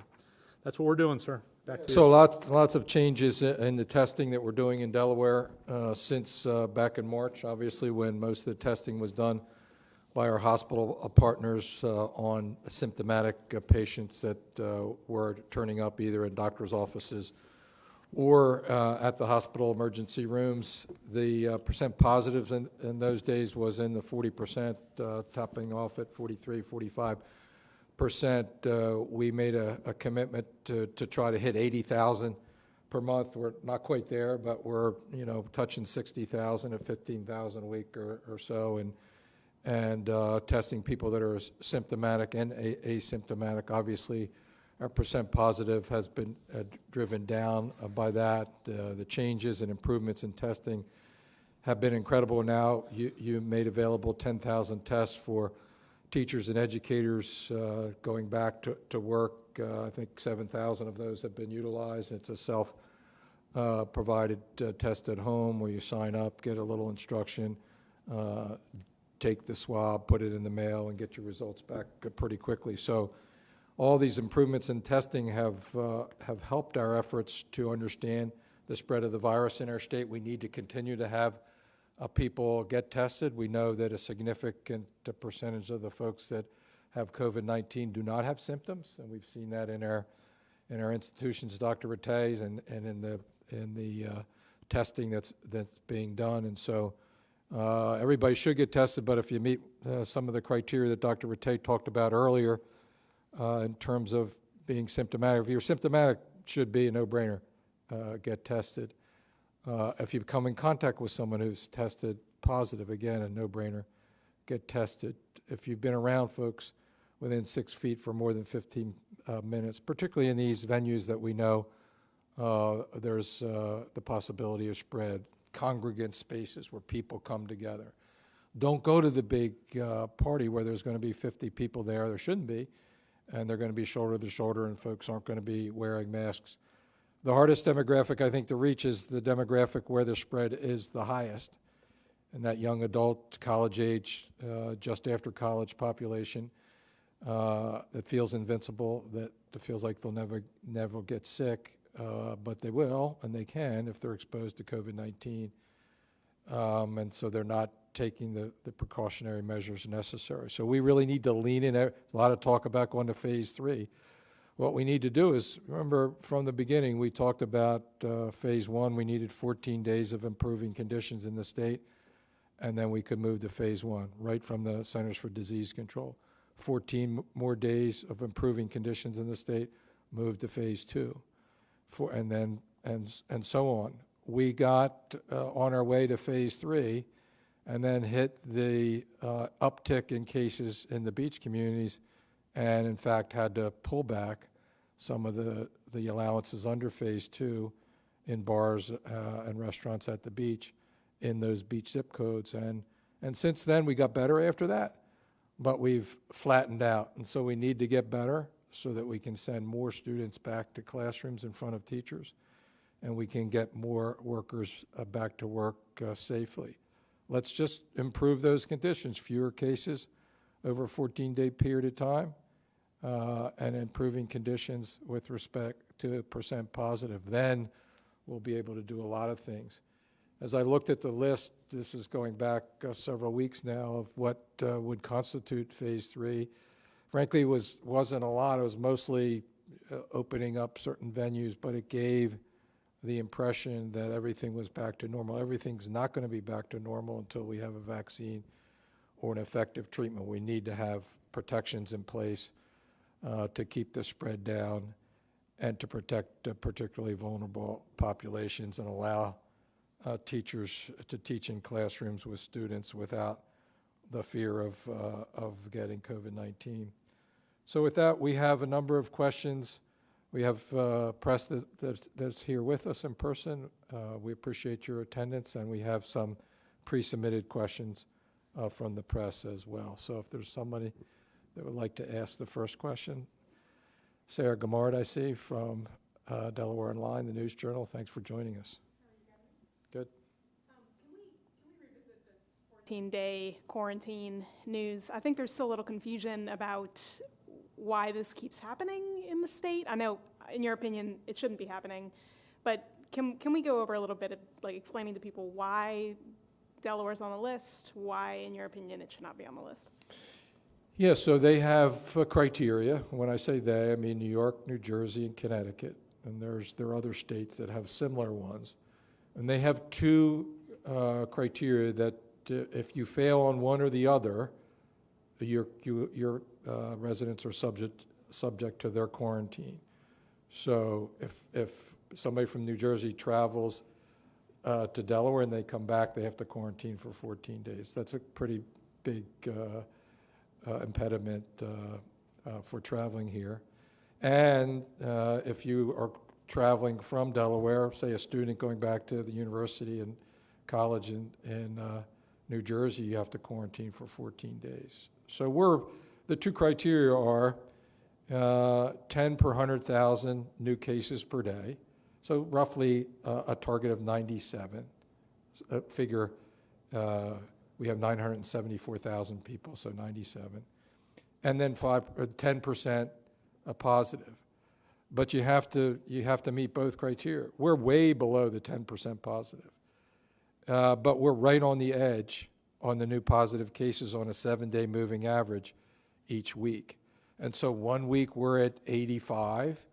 that's what we're doing, sir. Back to you. So lots of changes in the testing that we're doing in Delaware since back in March, obviously, when most of the testing was done by our hospital partners on symptomatic patients that were turning up either in doctor's offices or at the hospital emergency rooms. The percent positives in those days was in the 40%, topping off at 43, 45%. We made a commitment to try to hit 80,000 per month. We're not quite there, but we're touching 60,000 at 15,000 a week or so, and testing people that are symptomatic and asymptomatic. Obviously, our percent positive has been driven down by that. The changes and improvements in testing have been incredible. Now, you made available 10,000 tests for teachers and educators going back to work. I think 7,000 of those have been utilized. It's a self-provided test at home where you sign up, get a little instruction, take the swab, put it in the mail, and get your results back pretty quickly. So all these improvements in testing have helped our efforts to understand the spread of the virus in our state. We need to continue to have people get tested. We know that a significant percentage of the folks that have COVID-19 do not have symptoms, and we've seen that in our institutions, Dr. Rattay's, and in the testing that's being done. And so everybody should get tested, but if you meet some of the criteria that Dr. Rattay talked about earlier in terms of being symptomatic, if you're symptomatic, it should be a no-brainer, get tested. If you come in contact with someone who's tested positive, again, a no-brainer, get tested. If you've been around folks within 6 feet for more than 15 minutes, particularly in these venues that we know there's the possibility of spread, congregant spaces where people come together. Don't go to the big party where there's going to be 50 people there. There shouldn't be, and they're going to be shoulder to shoulder, and folks aren't going to be wearing masks. The hardest demographic, I think, to reach is the demographic where the spread is the highest, and that young adult, college age, just after college population that feels invincible, that feels like they'll never get sick, but they will, and they can if they're exposed to COVID-19, and so they're not taking the precautionary measures necessary. So we really need to lean in. There's a lot of talk about going to phase 3. What we need to do is, remember from the beginning, we talked about phase 1, we needed 14 days of improving conditions in the state, and then we could move to phase 1, right from the Centers for Disease Control. 14 more days of improving conditions in the state, move to phase 2, and so on. We got on our way to phase 3, and then hit the uptick in cases in the beach communities, and in fact had to pull back some of the allowances under phase 2 in bars and restaurants at the beach in those beach zip codes. And since then, we got better after that, but we've flattened out. And so we need to get better so that we can send more students back to classrooms in front of teachers, and we can get more workers back to work safely. Let's just improve those conditions, fewer cases over a 14-day period of time, and improving conditions with respect 92% positive, then we'll be able to do a lot of things. As I looked at the list, this is going back several weeks now, of what would constitute phase 3. Frankly, wasn't a lot. It was mostly opening up certain venues, but it gave the impression that everything was back to normal. Everything's not going to be back to normal until we have a vaccine or an effective treatment. We need to have protections in place to keep the spread down and to protect particularly vulnerable populations and allow teachers to teach in classrooms with students without the fear of getting COVID-19. So with that, we have a number of questions. We have press that's here with us in person. We appreciate your attendance, and we have some pre-submitted questions from the press as well. So if there's somebody that would like to ask the first question. Sarah Gamard, I see, from Delaware Online, the News Journal. Thanks for joining us. Good. Can we revisit this 14-day quarantine news? I think there's still a little confusion about why this keeps happening in the state. I know, in your opinion, it shouldn't be happening, but can we go over a little bit of like explaining to people why Delaware's on the list, why, in your opinion, it should not be on the list? Yeah, so they have criteria. When I say they, I mean New York, New Jersey, and Connecticut. And there are other states that have similar ones. And they have two criteria that if you fail on one or the other, your residents are subject to their quarantine. So if somebody from New Jersey travels to Delaware and they come back, they have to quarantine for 14 days. That's a pretty big impediment for traveling here. And if you are traveling from Delaware, say a student going back to the university and college in New Jersey, you have to quarantine for 14 days. So the two criteria are 10 per 100,000 new cases per day, so roughly a target of 97. Figure we have 974,000 people, so 97. And then 10% positive. But you have to meet both criteria. We're way below the 10% positive. But we're right on the edge on the new positive cases on a 7-day moving average each week. And so 1 week we're at 85,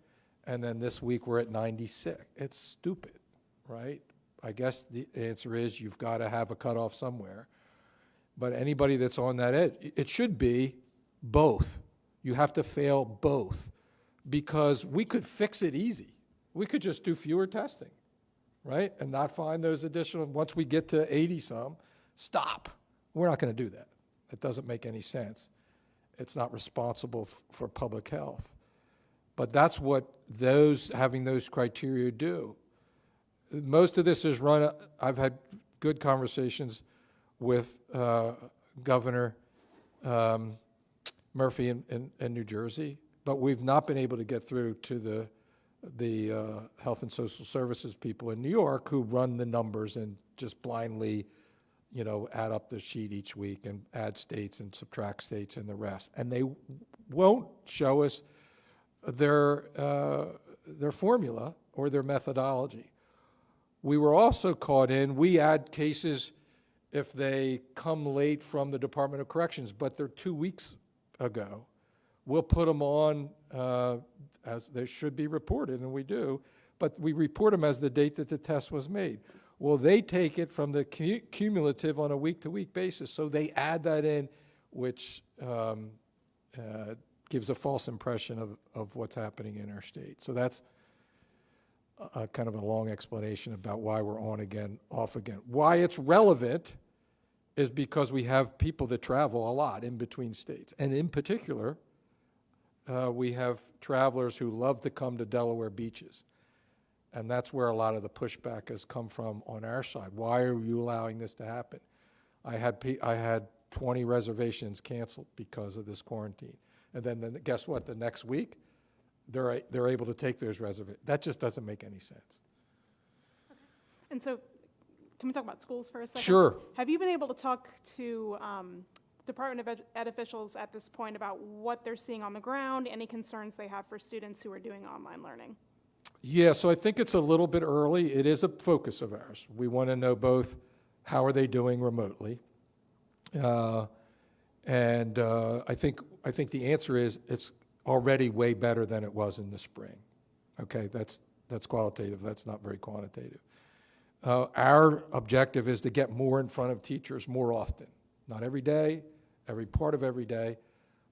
and then this week we're at 96. It's stupid, right? I guess the answer is you've got to have a cutoff somewhere. But anybody that's on that edge, it should be both. You have to fail both, because we could fix it easy. We could just do fewer testing, right? And not find those additional, once we get to 80-some, stop. We're not going to do that. It doesn't make any sense. It's not responsible for public health. But that's what having those criteria do. Most of this is run, I've had good conversations with Governor Murphy in New Jersey, but we've not been able to get through to the Health and Social Services people in New York, who run the numbers and just blindly, add up the sheet each week and add states and subtract states and the rest. And they won't show us their formula or their methodology. We were also caught in, we add cases if they come late from the Department of Corrections, but they're 2 weeks ago. We'll put them on as they should be reported, and we do, but we report them as the date that the test was made. Well, they take it from the cumulative on a week-to-week basis, so they add that in, which gives a false impression of what's happening in our state. So that's kind of a long explanation about why we're on again, off again. Why it's relevant is because we have people that travel a lot in between states. And in particular, we have travelers who love to come to Delaware beaches. And that's where a lot of the pushback has come from on our side. Why are you allowing this to happen? I had 20 reservations canceled because of this quarantine. And then guess what? The next week, they're able to take those reservations. That just doesn't make any sense. Okay. And so, can we talk about schools for a second? Sure. Have you been able to talk to Department of Ed officials at this point about what they're seeing on the ground, any concerns they have for students who are doing online learning? Yeah, so I think it's a little bit early. It is a focus of ours. We want to know both how are they doing remotely, and I think the answer is it's already way better than it was in the spring. Okay, that's qualitative. That's not very quantitative. Our objective is to get more in front of teachers more often. Not every day, every part of every day,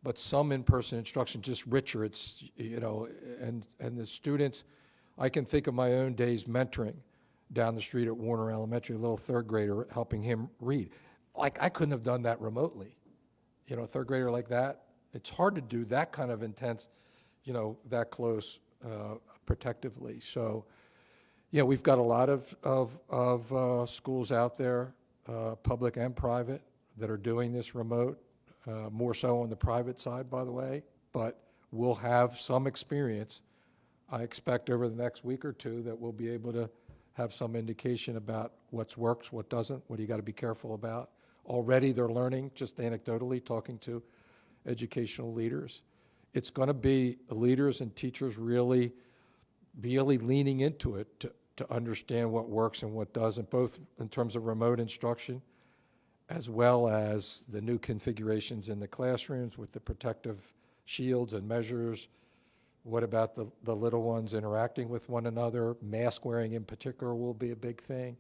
but some in-person instruction, just richer. It's, you know, and the students, I can think of my own days mentoring down the street at Warner Elementary, a little third grader, helping him read. Like, I couldn't have done that remotely. You know, a third grader like that, it's hard to do that kind of intense, you know, that close protectively. So, yeah, we've got a lot of schools out there, public and private, that are doing this remote, more so on the private side, by the way, but we'll have some experience. I expect over the next week or two that we'll be able to have some indication about what works, what doesn't, what you got to be careful about. Already they're learning, just anecdotally, talking to educational leaders. It's going to be leaders and teachers really leaning into it to understand what works and what doesn't, both in terms of remote instruction as well as the new configurations in the classrooms with the protective shields and measures. What about the little ones interacting with one another? Mask wearing in particular will be a big thing.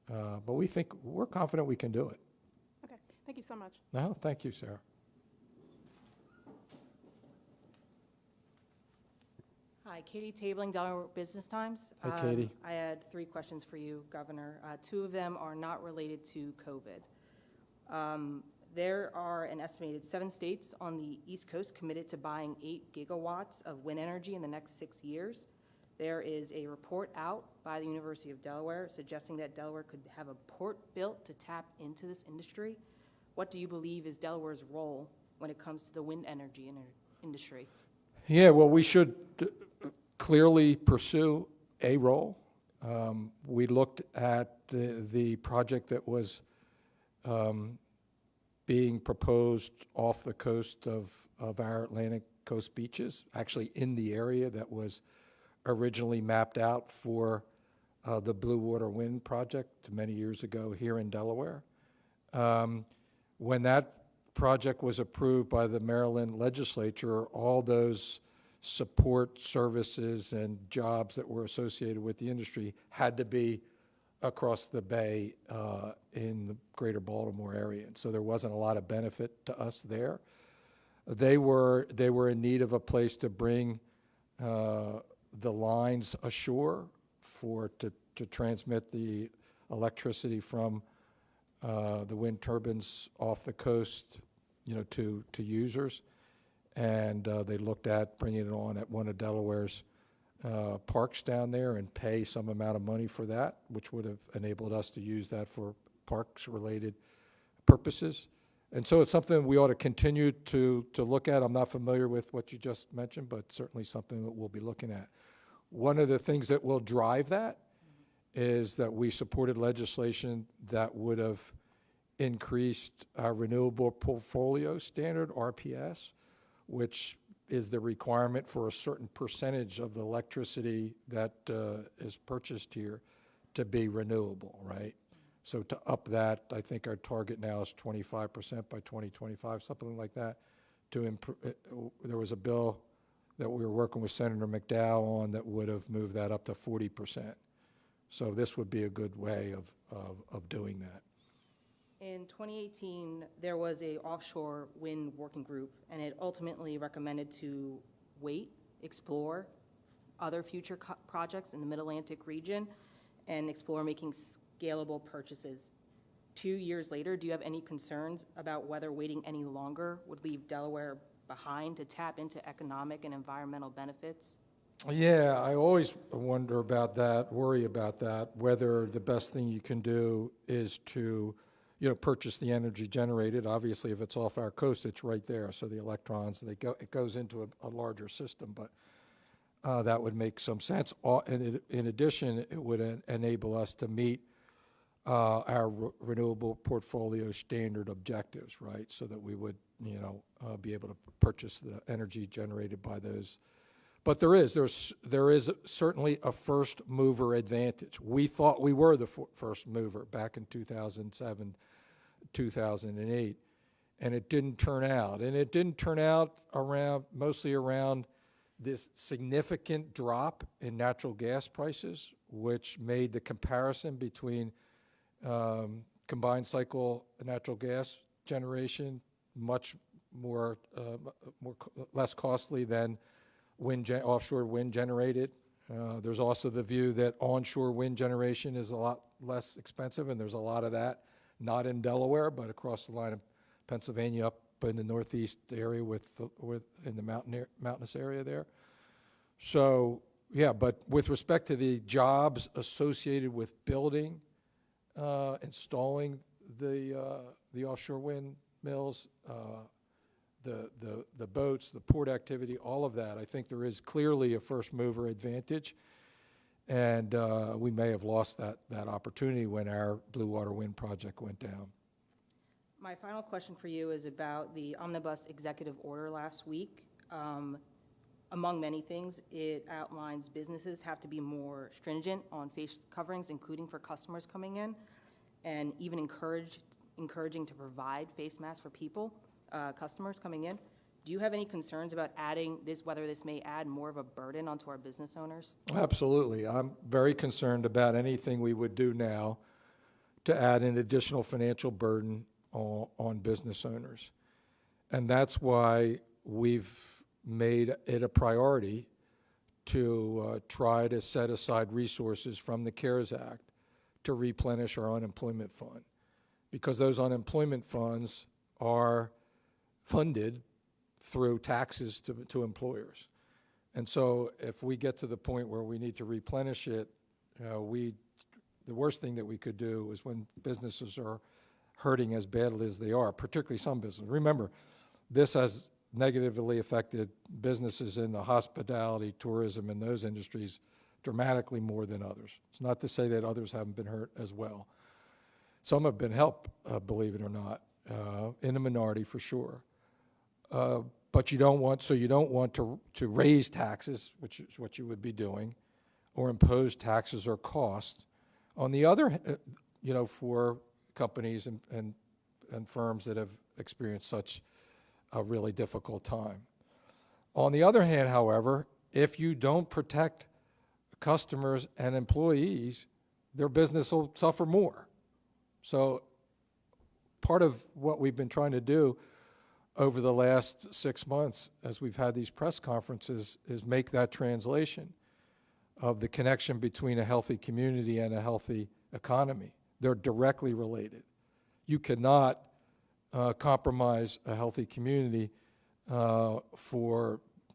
But we're confident we can do it. Okay, thank you so much. No, thank you, Sarah. Hi, Katie Tabling, Delaware Business Times. Hi, Katie. I had 3 questions for you, Governor. 2 of them are not related to COVID. There are an estimated 7 states on the East Coast committed to buying 8 gigawatts of wind energy in the next 6 years. There is a report out by the University of Delaware suggesting that Delaware could have a port built to tap into this industry. What do you believe is Delaware's role when it comes to the wind energy industry? Yeah, well, we should clearly pursue a role. We looked at the project that was being proposed off the coast of our Atlantic coast beaches, actually in the area that was originally mapped out for the Blue Water Wind project many years ago here in Delaware. When that project was approved by the Maryland legislature, all those support services and jobs that were associated with the industry had to be across the bay in the greater Baltimore area. And so there wasn't a lot of benefit to us there. They were in need of a place to bring the lines ashore to transmit the electricity from the wind turbines off the coast, you know, to users. And they looked at bringing it on at one of Delaware's parks down there and pay some amount of money for that, which would have enabled us to use that for parks-related purposes. And so it's something we ought to continue to look at. I'm not familiar with what you just mentioned, but certainly something that we'll be looking at. One of the things that will drive that is that we supported legislation that would have increased our renewable portfolio standard, RPS, which is the requirement for a certain percentage of the electricity that is purchased here to be renewable, right? So to up that, I think our target now is 25% by 2025, something like that. There was a bill that we were working with Senator McDowell on that would have moved that up to 40%. So this would be a good way of doing that. In 2018, there was a offshore wind working group, and it ultimately recommended to explore other future projects in the Mid-Atlantic region, and explore making scalable purchases. 2 years later, do you have any concerns about whether waiting any longer would leave Delaware behind to tap into economic and environmental benefits? Yeah, I always wonder about that, worry about that, whether the best thing you can do is to purchase the energy generated. Obviously, if it's off our coast, it's right there. So the electrons, it goes into a larger system, but that would make some sense. In addition, it would enable us to meet our renewable portfolio standard objectives, right? So that we would, be able to purchase the energy generated by those But there is certainly a first mover advantage. We thought we were the first mover back in 2007, 2008, and it didn't turn out. And it didn't turn out mostly around this significant drop in natural gas prices, which made the comparison between combined cycle natural gas generation much less costly than offshore wind generated. There's also the view that onshore wind generation is a lot less expensive, and there's a lot of that, not in Delaware, but across the line of Pennsylvania up in the northeast area in the mountainous area there. So, yeah, but with respect to the jobs associated with building, installing the offshore wind mills, the boats, the port activity, all of that, I think there is clearly a first mover advantage, and we may have lost that opportunity when our Blue Water Wind project went down. My final question for you is about the omnibus executive order last week. Among many things, it outlines businesses have to be more stringent on face coverings, including for customers coming in, and even encouraging to provide face masks for people, customers coming in. Do you have any concerns about adding this, whether this may add more of a burden onto our business owners? Absolutely. I'm very concerned about anything we would do now to add an additional financial burden on business owners. And that's why we've made it a priority to try to set aside resources from the CARES Act to replenish our unemployment fund, because those unemployment funds are funded through taxes to employers. And so if we get to the point where we need to replenish it, the worst thing that we could do is when businesses are hurting as badly as they are, particularly some businesses. Remember, this has negatively affected businesses in the hospitality, tourism, and those industries dramatically more than others. It's not to say that others haven't been hurt as well. Some have been helped, believe it or not, in a minority for sure. But you don't want to raise taxes, which is what you would be doing, or impose taxes or costs. On the other, for companies and firms that have experienced such a really difficult time. On the other hand, however, if you don't protect customers and employees, their business will suffer more. So part of what we've been trying to do over the last 6 months as we've had these press conferences is make that translation of the connection between a healthy community and a healthy economy. They're directly related. You cannot compromise a healthy community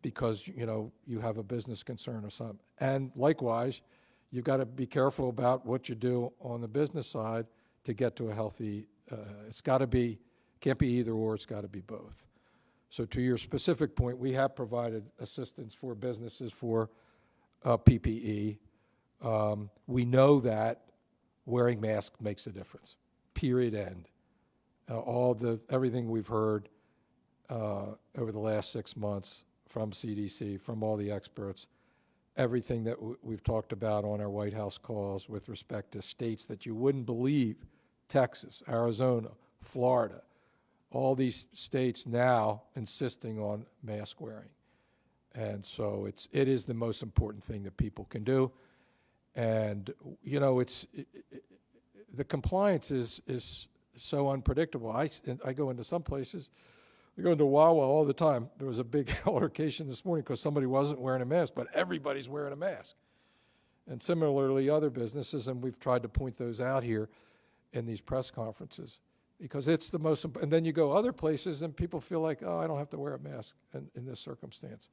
because you have a business concern or something. And likewise, you've got to be careful about what you do on the business side to get to a healthy. Can't be either or. It's got to be both. So to your specific point, we have provided assistance for businesses for PPE. We know that wearing masks makes a difference. Period. End. Everything we've heard over the last 6 months from CDC, from all the experts, everything that we've talked about on our White House calls with respect to states that you wouldn't believe, Texas, Arizona, Florida, all these states now insisting on mask wearing. And so it is the most important thing that people can do. And, the compliance is so unpredictable. I go into some places, I go into Wawa all the time. There was a big altercation this morning because somebody wasn't wearing a mask, but everybody's wearing a mask. And similarly, other businesses, and we've tried to point those out here in these press conferences, because it's the most, and then you go other places and people feel like, oh, I don't have to wear a mask in this circumstance.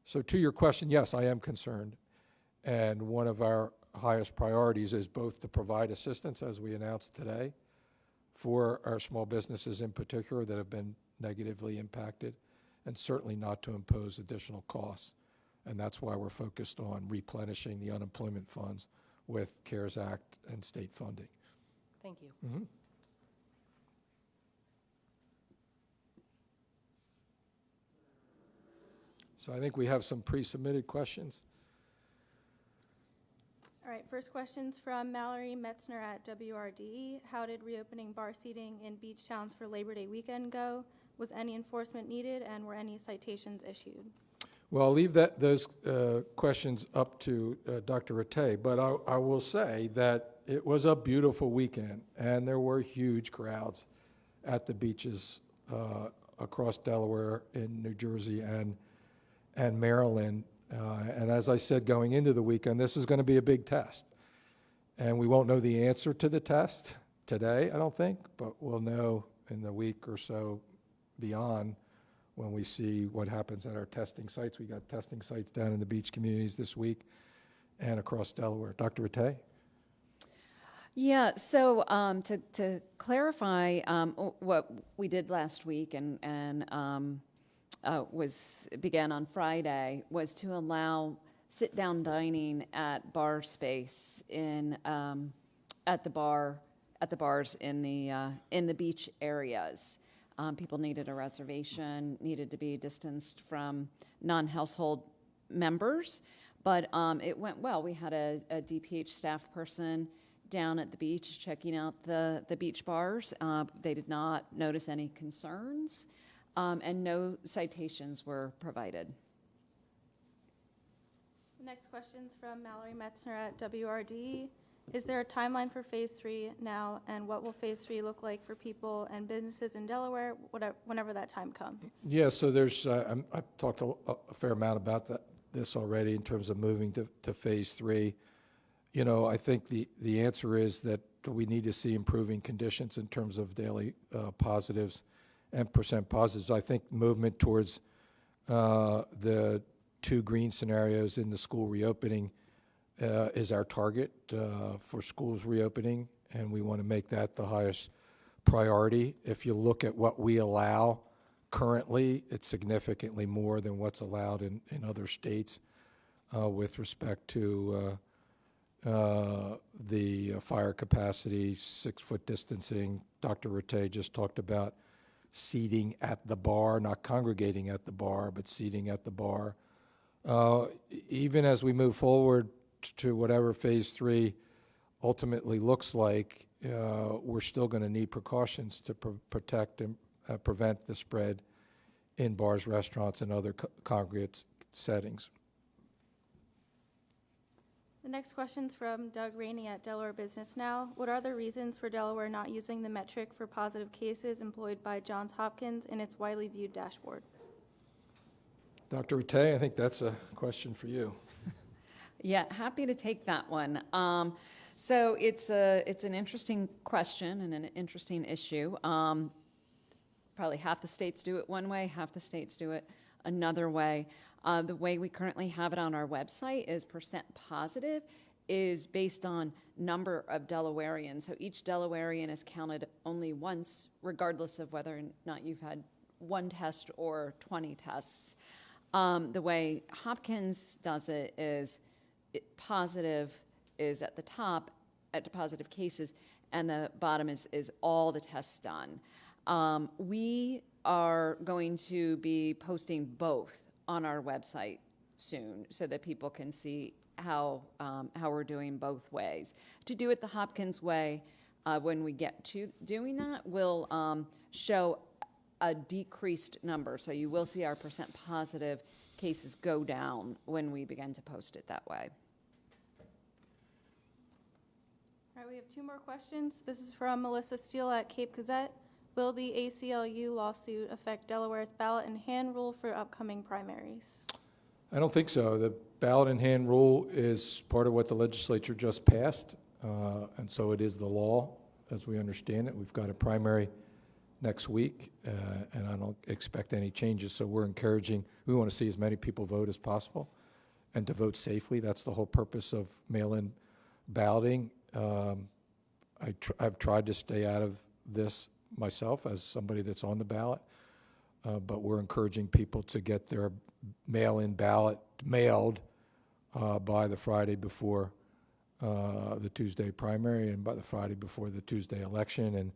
So to your question, yes, I am concerned. And one of our highest priorities is both to provide assistance, as we announced today, for our small businesses in particular that have been negatively impacted, and certainly not to impose additional costs. And that's why we're focused on replenishing the unemployment funds with CARES Act and state funding. Thank you. Mm-hmm. So I think we have some pre-submitted questions. All right, first question's from Mallory Metzner at WRDE. How did reopening bar seating in beach towns for Labor Day weekend go? Was any enforcement needed, and were any citations issued? Well, I'll leave those questions up to Dr. Rattay, but I will say that it was a beautiful weekend, and there were huge crowds at the beaches across Delaware, in New Jersey, and Maryland. And as I said going into the weekend, this is going to be a big test. And we won't know the answer to the test today, I don't think, but we'll know in the week or so beyond when we see what happens at our testing sites. We got testing sites down in the beach communities this week and across Delaware. Dr. Rattay? Yeah, so to clarify what we did last week and began on Friday was to allow sit-down dining at bar space at the bars in the beach areas. People needed a reservation, needed to be distanced from non-household members, but it went well. We had a DPH staff person down at the beach checking out the beach bars. They did not notice any concerns, and no citations were provided. The next question's from Mallory Metzner at WRDE. Is there a timeline for Phase 3 now, and what will Phase 3 look like for people and businesses in Delaware whenever that time comes? Yeah, so there's, I've talked a fair amount about this already in terms of moving to Phase 3. You know, I think the answer is that we need to see improving conditions in terms of daily positives and percent positives. I think movement towards the 2 green scenarios in the school reopening is our target for schools reopening, and we want to make that the highest priority. If you look at what we allow currently, it's significantly more than what's allowed in other states with respect to the fire capacity, 6-foot distancing. Dr. Rattay just talked about seating at the bar, not congregating at the bar, but seating at the bar. Even as we move forward to whatever Phase 3 ultimately looks like, we're still going to need precautions to protect and prevent the spread in bars, restaurants, and other congregate settings. The next question's from Doug Rainey at Delaware Business Now. What are the reasons for Delaware not using the metric for positive cases employed by Johns Hopkins in its widely viewed dashboard? Dr. Rattay, I think that's a question for you. Yeah, happy to take that one. So it's an interesting question and an interesting issue. Probably half the states do it one way, half the states do it another way. The way we currently have it on our website is percent positive is based on number of Delawareans. So each Delawarean is counted only once, regardless of whether or not you've had 1 test or 20 tests. The way Hopkins does it is positive is at the top, at positive cases, and the bottom is all the tests done. We are going to be posting both on our website soon so that people can see how we're doing both ways. To do it the Hopkins way, when we get to doing that, we'll show a decreased number. So you will see our percent positive cases go down when we begin to post it that way. All right, we have 2 more questions. This is from Melissa Steele at Cape Gazette. Will the ACLU lawsuit affect Delaware's ballot and hand rule for upcoming primaries? I don't think so. The ballot in hand rule is part of what the legislature just passed, and so it is the law as we understand it. We've got a primary next week, and I don't expect any changes. So we're encouraging, we want to see as many people vote as possible and to vote safely. That's the whole purpose of mail-in balloting. I've tried to stay out of this myself as somebody that's on the ballot, but we're encouraging people to get their mail-in ballot mailed by the Friday before the Tuesday primary and by the Friday before the Tuesday election. And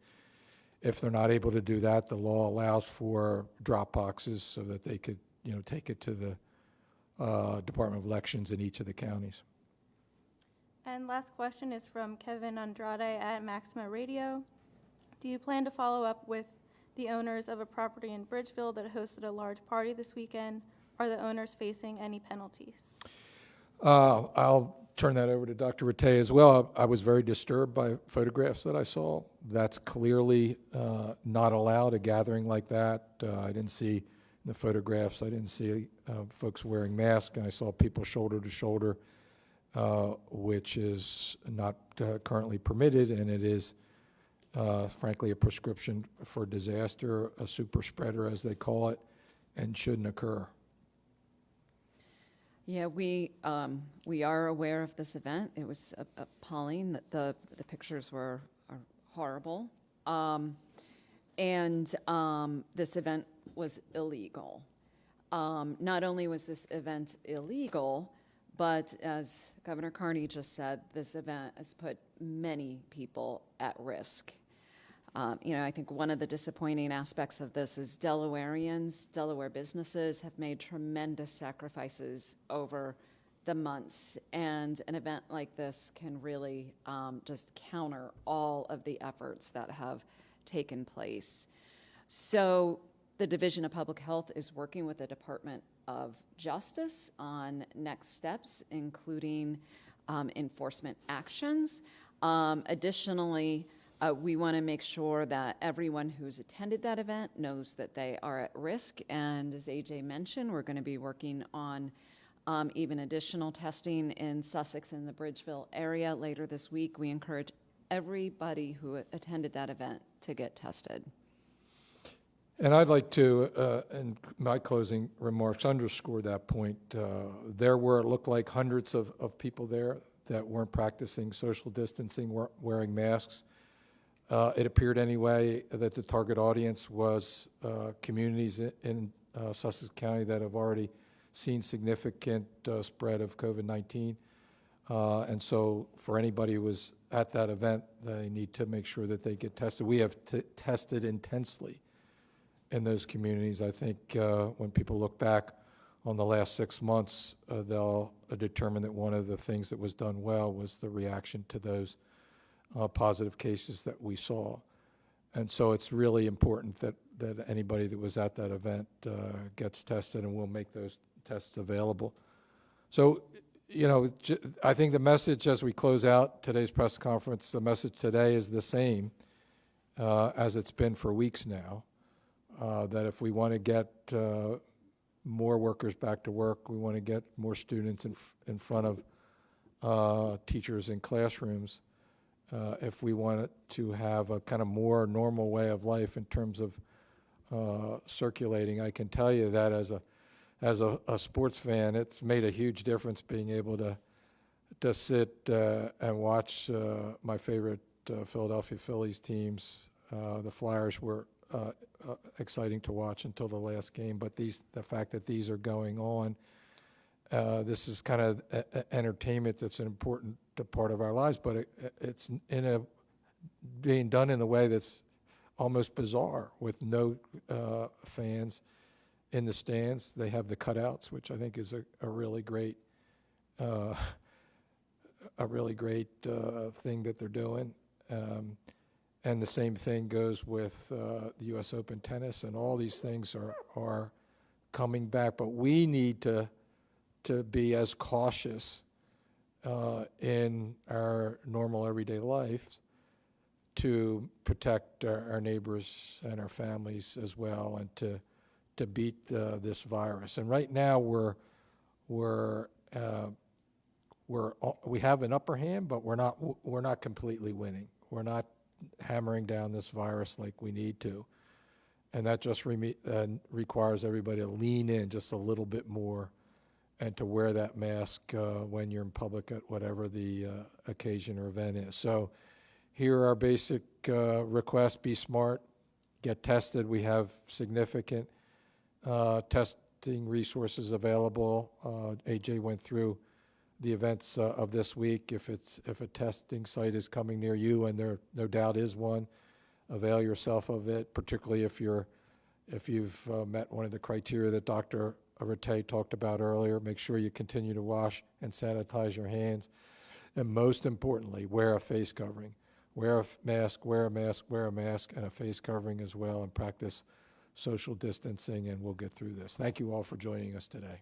if they're not able to do that, the law allows for drop boxes so that they could, take it to Department of Elections in each of the counties. And last question is from Kevin Andrade at Maxima Radio. Do you plan to follow up with the owners of a property in Bridgeville that hosted a large party this weekend? Are the owners facing any penalties? I'll turn that over to Dr. Rattay as well. I was very disturbed by photographs that I saw. That's clearly not allowed, a gathering like that. I didn't see the photographs. I didn't see folks wearing masks, and I saw people shoulder to shoulder, which is not currently permitted, and it is frankly a prescription for disaster, a super spreader as they call it, and shouldn't occur. Yeah, we are aware of this event. It was appalling. That the pictures are horrible, and this event was illegal. Not only was this event illegal, but as Governor Carney just said, this event has put many people at risk. I think one of the disappointing aspects of this is Delaware businesses have made tremendous sacrifices over the months, and an event like this can really just counter all of the efforts that have taken place. So the Division of Public Health is working with the Department of Justice on next steps, including enforcement actions. Additionally, we want to make sure that everyone who's attended that event knows that they are at risk. And as AJ mentioned, we're going to be working on even additional testing in Sussex and the Bridgeville area later this week. We encourage everybody who attended that event to get tested. And I'd like to, in my closing remarks, underscore that point. There were, it looked like, hundreds of people there that weren't practicing social distancing, weren't wearing masks. It appeared anyway that the target audience was communities in Sussex County that have already seen significant spread of COVID-19. And so for anybody who was at that event, they need to make sure that they get tested. We have tested intensely in those communities. I think when people look back on the last 6 months, they'll determine that one of the things that was done well was the reaction to those positive cases that we saw. And so it's really important that anybody that was at that event gets tested, and we'll make those tests available. So, I think the message as we close out today's press conference, the message today is the same as it's been for weeks now, that if we want to get more workers back to work, we want to get more students in front of teachers in classrooms, if we want to have a kind of more normal way of life in terms of circulating. I can tell you that as a sports fan, it's made a huge difference being able to sit and watch my favorite Philadelphia Phillies teams. The Flyers were exciting to watch until the last game, but the fact that these are going on, this is kind of entertainment that's an important part of our lives, but it's being done in a way that's almost bizarre, with no fans in the stands. They have the cutouts, which I think is a really great thing that they're doing. And the same thing goes with the U.S. Open tennis, and all these things are coming back. But we need to be as cautious in our normal everyday life to protect our neighbors and our families as well, and to beat this virus. And right now we have an upper hand, but we're not completely winning. We're not hammering down this virus like we need to, and that just requires everybody to lean in just a little bit more, and to wear that mask when you're in public at whatever the occasion or event is. So here are our basic requests. Be smart, get tested. We have significant testing resources available. AJ went through the events of this week. If a testing site is coming near you, and there no doubt is one, avail yourself of it, particularly if you've met one of the criteria that Dr. Rattay talked about earlier. Make sure you continue to wash and sanitize your hands. And most importantly, wear a face covering. Wear a mask, wear a mask, wear a mask, and a face covering as well, and practice social distancing, and we'll get through this. Thank you all for joining us today.